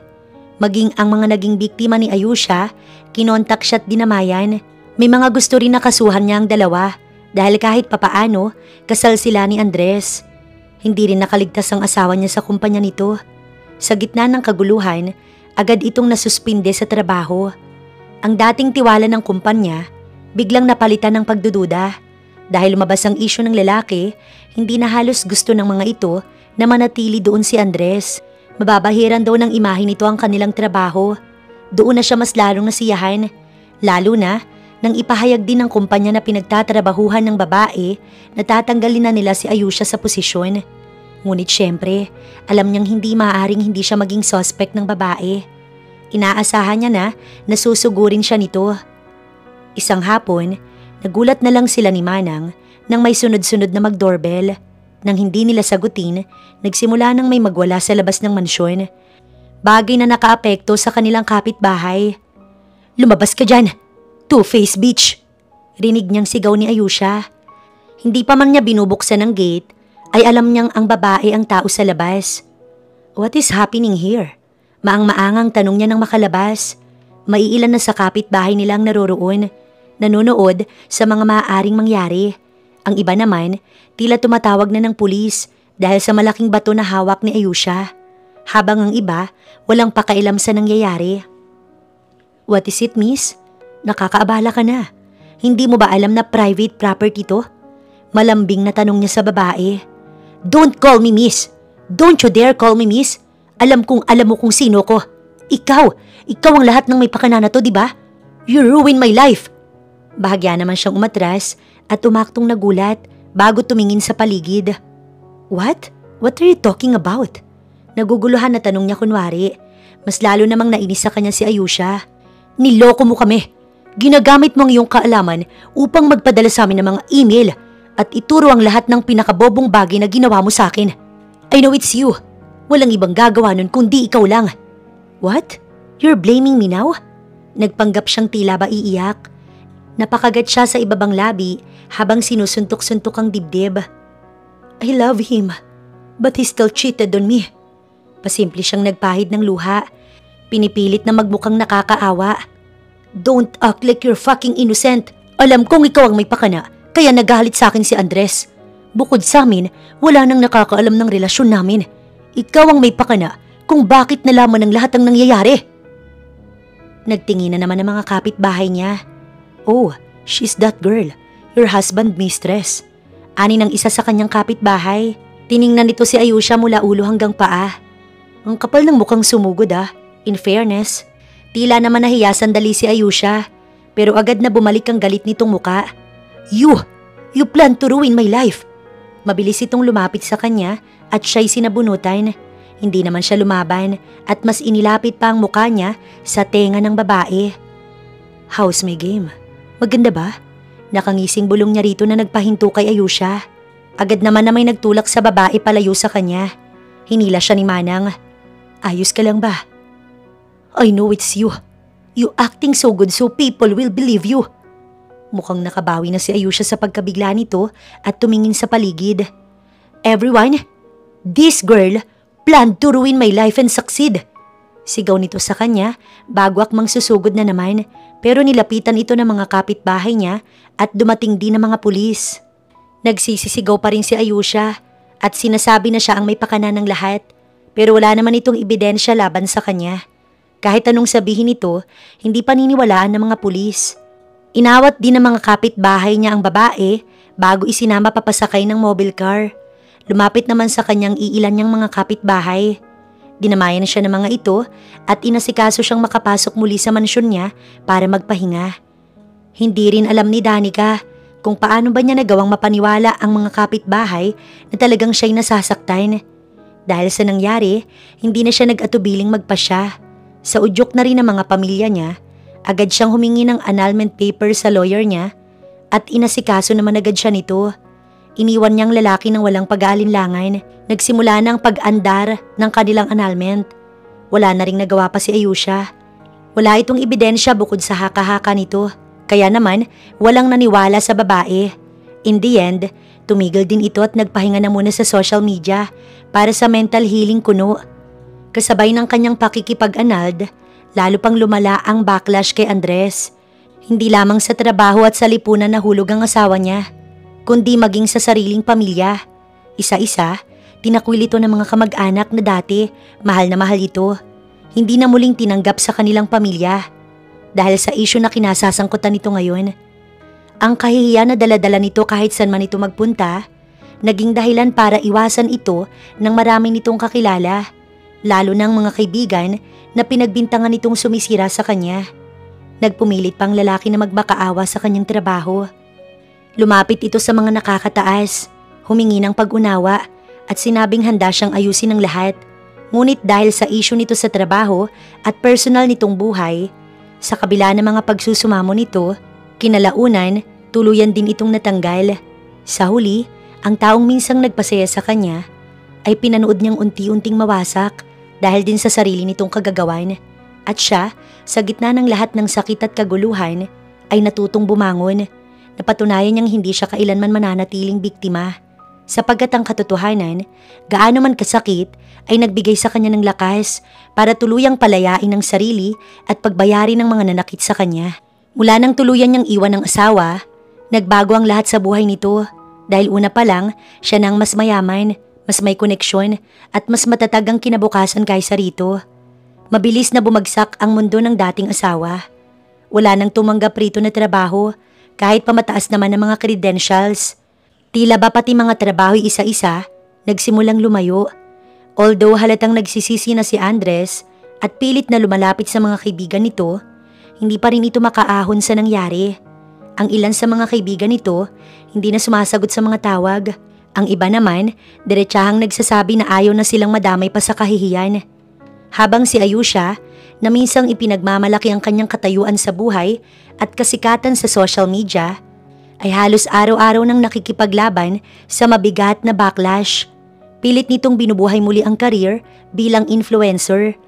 Maging ang mga naging biktima ni Ayusha, kinontak siya at dinamayan. May mga gusto rin nakasuhan niya ang dalawa dahil kahit papaano, kasal sila ni Andres. Hindi rin nakaligtas ang asawa niya sa kumpanya nito. Sa gitna ng kaguluhan, agad itong nasuspinde sa trabaho. Ang dating tiwala ng kumpanya, biglang napalitan ng pagdududa. Dahil lumabas ang isyu ng lalaki, hindi na halos gusto ng mga ito na manatili doon si Andres. Mababahiran daw ng imahe nito ang kanilang trabaho. Doon na siya mas lalong nasiyahan. Lalo na nang ipahayag din ng kumpanya na pinagtatrabahuhan ng babae na tatanggalin na nila si Ayusha sa posisyon. Ngunit syempre, alam niyang hindi maaaring hindi siya maging suspect ng babae. Inaasahan niya na nasusugurin siya nito. Isang hapon, nagulat na lang sila ni Manang nang may sunod-sunod na mag-doorbell. Nang hindi nila sagutin, nagsimula nang may magwala sa labas ng mansyon. Bagay na nakaapekto sa kanilang kapitbahay. Lumabas ka dyan! Two-Face bitch! Rinig niyang sigaw ni Ayusha. Hindi pa man niya binubuksan ang gate, ay alam niyang ang babae ang tao sa labas. What is happening here? Maang-maangang tanong niya nang makalabas. Maiilan na sa kapitbahay nilang naroroon, nanonood sa mga maaaring mangyari. Ang iba naman, tila tumatawag na ng pulis dahil sa malaking bato na hawak ni Ayusha. Habang ang iba, walang pakailam sa nangyayari. What is it, miss? Nakakaabala ka na. Hindi mo ba alam na private property to? Malambing na tanong niya sa babae. Don't call me miss. Don't you dare call me miss. Alam mo kung sino ko. Ikaw ang lahat ng may pakana na to, di ba? You ruined my life. Bahagya naman siyang umatras at umaktong nagulat bago tumingin sa paligid. What? What are you talking about? Naguguluhan na tanong niya kunwari. Mas lalo namang nainis sa kanya si Ayusha. Niloko mo kami. Ginagamit mo ang iyong kaalaman upang magpadala sa amin ng mga email at ituro ang lahat ng pinakabobong bagay na ginawa mo sa akin. I know it's you. Walang ibang gagawa nun kundi ikaw lang. What? You're blaming me now? Nagpanggap siyang tila ba iiyak. Napakagat siya sa ibabang labi habang sinusuntok-suntok ang dibdib. I love him, but he still cheated on me. Pasimple siyang nagpahid ng luha. Pinipilit na magmukhang nakakaawa. Don't act like you're fucking innocent. Alam kong ikaw ang may pakana, kaya nagalit sa akin si Andres. Bukod sa amin, wala nang nakakaalam ng relasyon namin. Ikaw ang may pakana kung bakit nalaman ng lahat ang nangyayari. Nagtingin na naman ang mga kapitbahay niya. Oh, she's that girl, your husband mistress. Ani ng isa sa kanyang kapitbahay. Tiningnan nito si Ayusha mula ulo hanggang paa. Ang kapal ng mukhang sumugod In fairness, tila naman nahiya sandali si Ayusha, pero agad na bumalik ang galit nitong muka. You plan to ruin my life. Mabilis itong lumapit sa kanya at siya'y sinabunutan. Hindi naman siya lumaban at mas inilapit pa ang muka niya sa tenga ng babae. How's my game? Maganda ba? Nakangising bulong niya rito na nagpahinto kay Ayusha. Agad naman na may nagtulak sa babae palayo sa kanya. Hinila siya ni Manang. Ayos ka lang ba? I know it's you. You acting so good so people will believe you. Mukhang nakabawi na si Ayusha sa pagkabigla nito at tumingin sa paligid. Everyone, this girl planned to ruin my life and succeed. Sigaw nito sa kanya bago akmang susugod na naman, pero nilapitan ito ng mga kapitbahay niya at dumating din ng mga pulis. Nagsisisigaw pa rin si Ayusha at sinasabi na siya ang may pakana ng lahat, pero wala naman itong ebidensya laban sa kanya. Kahit anong sabihin nito, hindi paniniwalaan ng mga pulis. Inawat din ng mga kapitbahay niya ang babae bago isinama papasakay ng mobile car. Lumapit naman sa kanyang iilan niyang mga kapitbahay. Dinamayan siya ng mga ito at inasikaso siyang makapasok muli sa mansyon niya para magpahinga. Hindi rin alam ni Danica kung paano ba niya nagawang mapaniwala ang mga kapitbahay na talagang siya'y nasasaktan. Dahil sa nangyari, hindi na siya nag-atubiling magpasya. Sa udyok na rin ng mga pamilya niya, agad siyang humingi ng annulment paper sa lawyer niya at inasikaso naman agad siya nito. Iniwan niyang lalaki ng walang pag-aalinlangan. Nagsimula ng pag-andar ng kanilang annulment. Wala na ring nagawa pa si Ayusha. Wala itong ebidensya bukod sa haka-haka nito. Kaya naman, walang naniwala sa babae. In the end, tumigil din ito at nagpahinga na muna sa social media para sa mental healing kuno. Kasabay ng kanyang pakikipag-anald, lalo pang lumala ang backlash kay Andres. Hindi lamang sa trabaho at sa lipunan nahulog ang asawa niya, kundi maging sa sariling pamilya. Isa-isa, tinakwil ito ng mga kamag-anak na dati mahal na mahal ito. Hindi na muling tinanggap sa kanilang pamilya dahil sa isyu na kinasasangkutan nito ngayon. Ang kahihiyan na daladala nito kahit saan man ito magpunta, naging dahilan para iwasan ito ng marami nitong kakilala, lalo ng mga kaibigan na pinagbintangan nitong sumisira sa kanya. Nagpumilit pang lalaki na magmakaawa sa kanyang trabaho. Lumapit ito sa mga nakakataas, humingi ng pag-unawa at sinabing handa siyang ayusin ang lahat. Ngunit dahil sa isyu nito sa trabaho at personal nitong buhay, sa kabila ng mga pagsusumamo nito, kinalaunan, tuluyan din itong natanggal. Sa huli, ang taong minsang nagpasaya sa kanya ay pinanood niyang unti-unting mawasak dahil din sa sarili nitong kagagawan. At siya, sa gitna ng lahat ng sakit at kaguluhan, ay natutong bumangon. Napatunayan niyang hindi siya kailanman mananatiling biktima. Sapagkat ang katotohanan, gaano man kasakit, ay nagbigay sa kanya ng lakas para tuluyang palayain ang sarili at pagbayarin ng mga nanakit sa kanya. Mula nang tuluyan niyang iwan ng asawa, nagbago ang lahat sa buhay nito dahil una pa lang siya nang mas mayaman, mas may koneksyon at mas matatag ang kinabukasan kaysa rito. Mabilis na bumagsak ang mundo ng dating asawa. Wala nang tumanggap rito na trabaho kahit pamataas naman ang mga credentials. Tila ba pati mga trabaho isa-isa nagsimulang lumayo. Although halatang nagsisisi na si Andres at pilit na lumalapit sa mga kaibigan nito, hindi pa rin ito makaahon sa nangyari. Ang ilan sa mga kaibigan nito hindi na sumasagot sa mga tawag. Ang iba naman, diretsahang nagsasabi na ayaw na silang madamay pa sa kahihiyan. Habang si Ayusha, na minsang ipinagmamalaki ang kanyang katayuan sa buhay at kasikatan sa social media, ay halos araw-araw nang nakikipaglaban sa mabigat na backlash. Pilit nitong binubuhay muli ang career bilang influencer.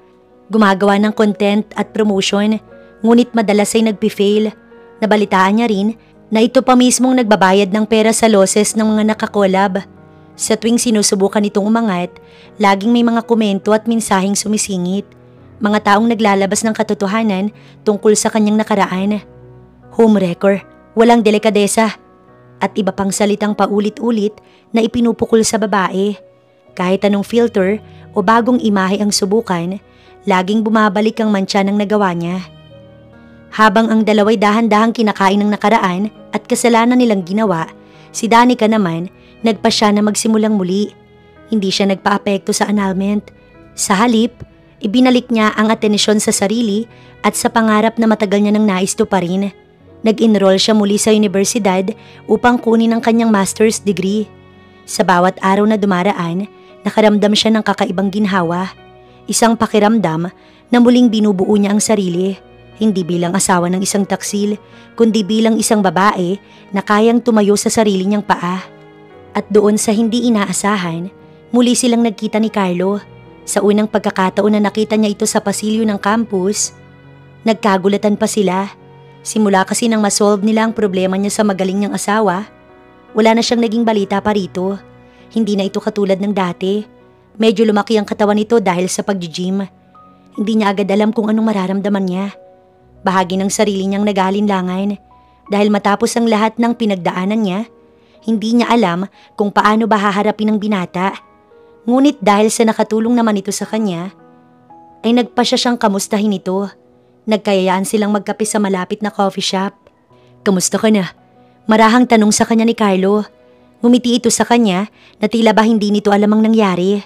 Gumagawa ng content at promotion, ngunit madalas ay nagpi-fail. Nabalitaan niya rin na ito pa mismong nagbabayad ng pera sa losses ng mga nakakolab. Sa tuwing sinusubukan itong umangat, laging may mga komento at mensaheng sumisingit. Mga taong naglalabas ng katotohanan tungkol sa kanyang nakaraan. Homewrecker, walang delikadesa, at iba pang salitang paulit-ulit na ipinupukol sa babae. Kahit anong filter o bagong imahe ang subukan, laging bumabalik ang mantsa ng nagawa niya. Habang ang dalaway dahan-dahang kinakain ng nakaraan at kasalanan nilang ginawa, si Danica naman nagpa siya na magsimulang muli. Hindi siya nagpa-apekto sa annulment. Sa halip, ibinalik niya ang atensyon sa sarili at sa pangarap na matagal niya nang nais tuparin. Nag-enroll siya muli sa universidad upang kunin ang kanyang master's degree. Sa bawat araw na dumaraan, nakaramdam siya ng kakaibang ginhawa. Isang pakiramdam na muling binubuo niya ang sarili, hindi bilang asawa ng isang taksil, kundi bilang isang babae na kayang tumayo sa sarili niyang paa. At doon sa hindi inaasahan, muli silang nagkita ni Carlo. Sa unang pagkakataon na nakita niya ito sa pasilyo ng campus, nagkagulatan pa sila. Simula kasi nang masolve nila ang problema niya sa magaling niyang asawa, wala na siyang naging balita pa rito. Hindi na ito katulad ng dati. Medyo lumaki ang katawan nito dahil sa pag-gym. Hindi niya agad alam kung anong mararamdaman niya. Bahagi ng sarili niyang nag-aalinlangan dahil matapos ang lahat ng pinagdaanan niya, hindi niya alam kung paano ba haharapin ang binata. Ngunit dahil sa nakatulong naman ito sa kanya, ay nagpa siya siyang kamustahin ito. Nagkayayaan silang magkape sa malapit na coffee shop. "Kamusta ka na?" Marahang tanong sa kanya ni Carlo. Ngumiti ito sa kanya na tila ba hindi nito alam ang nangyari.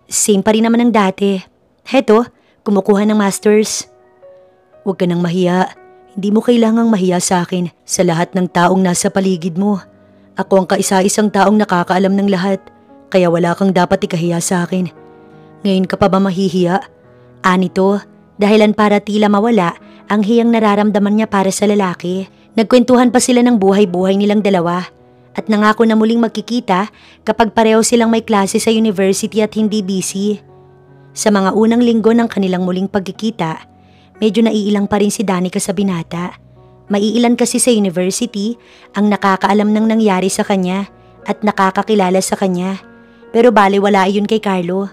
Same pa rin naman ng dati. Heto, kumukuha ng masters. "Huwag ka nang mahiya. Hindi mo kailangang mahiya sa akin sa lahat ng taong nasa paligid mo. Ako ang kaisa-isang taong nakakaalam ng lahat. Kaya wala kang dapat ikahiya sa akin. Ngayon ka pa ba mahihiya?" Anito, dahilan para tila mawala ang hiyang nararamdaman niya para sa lalaki. Nagkwentuhan pa sila ng buhay-buhay nilang dalawa at nangako na muling magkikita kapag pareho silang may klase sa university at hindi busy. Sa mga unang linggo ng kanilang muling pagkikita, medyo naiilang pa rin si Danica sa binata. Maiilan kasi sa university ang nakakaalam ng nangyari sa kanya at nakakakilala sa kanya. Pero baliwala iyon kay Carlo.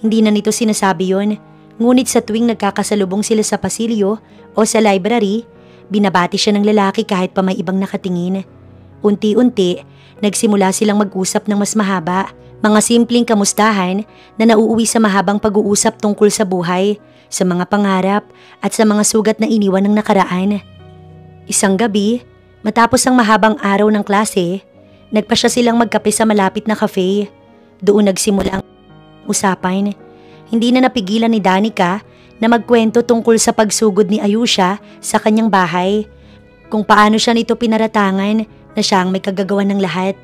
Hindi na nito sinasabi yon. Ngunit sa tuwing nagkakasalubong sila sa pasilyo o sa library, binabati siya ng lalaki kahit pa may ibang nakatingin. Unti-unti, nagsimula silang mag-usap ng mas mahaba. Mga simpleng kamustahan na nauuwi sa mahabang pag-uusap tungkol sa buhay, sa mga pangarap at sa mga sugat na iniwan ng nakaraan. Isang gabi, matapos ang mahabang araw ng klase, nagpa siya silang magkape sa malapit na cafe. Doon nagsimula ang usapan. Hindi na napigilan ni Danica na magkwento tungkol sa pagsugod ni Ayusha sa kanyang bahay. Kung paano siya nito pinaratangan na siya ang may kagagawan ng lahat.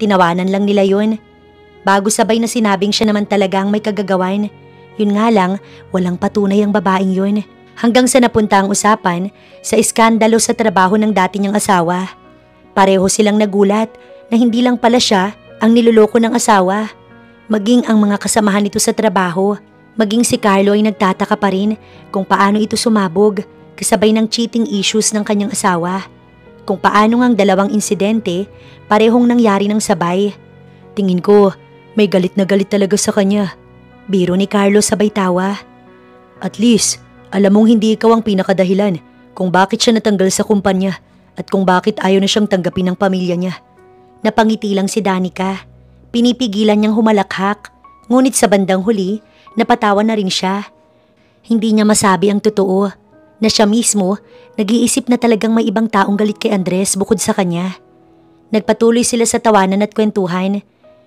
Tinawanan lang nila yun. Bago sabay na sinabing siya naman talaga ang may kagagawan. Yun nga lang, walang patunay ang babaeng yun. Hanggang sa napunta ang usapan sa iskandalo sa trabaho ng dati niyang asawa. Pareho silang nagulat na hindi lang pala siya ang niloloko ng asawa. Maging ang mga kasamahan nito sa trabaho, maging si Carlo ay nagtataka pa rin kung paano ito sumabog kasabay ng cheating issues ng kanyang asawa. Kung paano ngang dalawang insidente parehong nangyari ng sabay. Tingin ko, may galit na galit talaga sa kanya. Biro ni Carlo sabay tawa. At least, alam mong hindi ikaw ang pinakadahilan kung bakit siya natanggal sa kumpanya at kung bakit ayaw na siyang tanggapin ng pamilya niya. Napangiti lang si Danica. Pinipigilan niyang humalakhak, ngunit sa bandang huli, napatawa na rin siya. Hindi niya masabi ang totoo, na siya mismo nag-iisip na talagang may ibang taong galit kay Andres bukod sa kanya. Nagpatuloy sila sa tawanan at kwentuhan.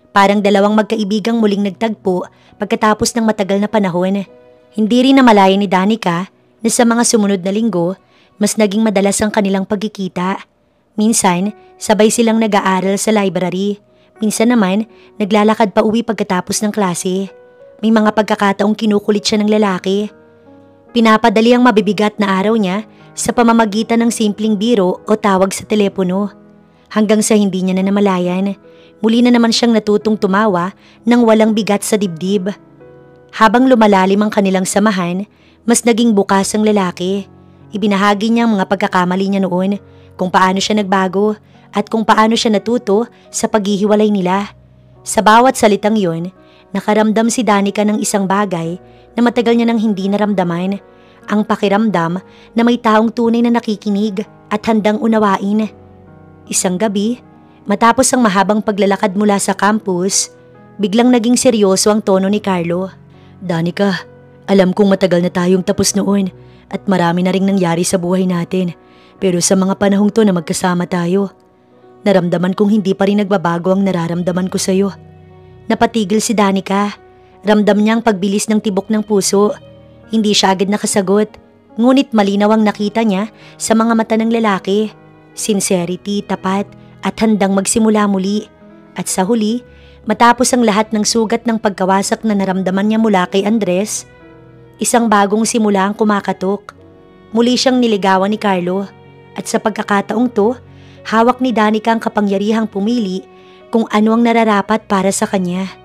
Parang dalawang magkaibigang muling nagtagpo pagkatapos ng matagal na panahon. Hindi rin namalaya ni Danica na sa mga sumunod na linggo, mas naging madalas ang kanilang pagkikita. Minsan, sabay silang nag-aaral sa library. Minsan naman, naglalakad pa uwi pagkatapos ng klase. May mga pagkakataong kinukulit siya ng lalaki. Pinapadali ang mabibigat na araw niya sa pamamagitan ng simpleng biro o tawag sa telepono. Hanggang sa hindi niya na namalayan, muli na naman siyang natutong tumawa nang walang bigat sa dibdib. Habang lumalalim ang kanilang samahan, mas naging bukas ang lalaki. Ibinahagi niya ang mga pagkakamali niya noon, kung paano siya nagbago at kung paano siya natuto sa paghihiwalay nila. Sa bawat salitang yon, nakaramdam si Danica ng isang bagay na matagal niya nang hindi naramdaman. Ang pakiramdam na may taong tunay na nakikinig at handang unawain. Isang gabi, matapos ang mahabang paglalakad mula sa campus, biglang naging seryoso ang tono ni Carlo. Danica, alam kong matagal na tayong tapos noon at marami na ring nangyari sa buhay natin. Pero sa mga panahong to na magkasama tayo, naramdaman kong hindi pa rin nagbabago ang nararamdaman ko sa'yo. Napatigil si Danica. Ramdam niya ang pagbilis ng tibok ng puso. Hindi siya agad nakasagot, ngunit malinaw ang nakita niya sa mga mata ng lalaki. Sincerity, tapat at handang magsimula muli. At sa huli, matapos ang lahat ng sugat ng pagkawasak na naramdaman niya mula kay Andres, isang bagong simula ang kumakatok. Muli siyang niligawan ni Carlo at sa pagkakataong to, hawak ni Danica ang kapangyarihang pumili kung ano ang nararapat para sa kanya.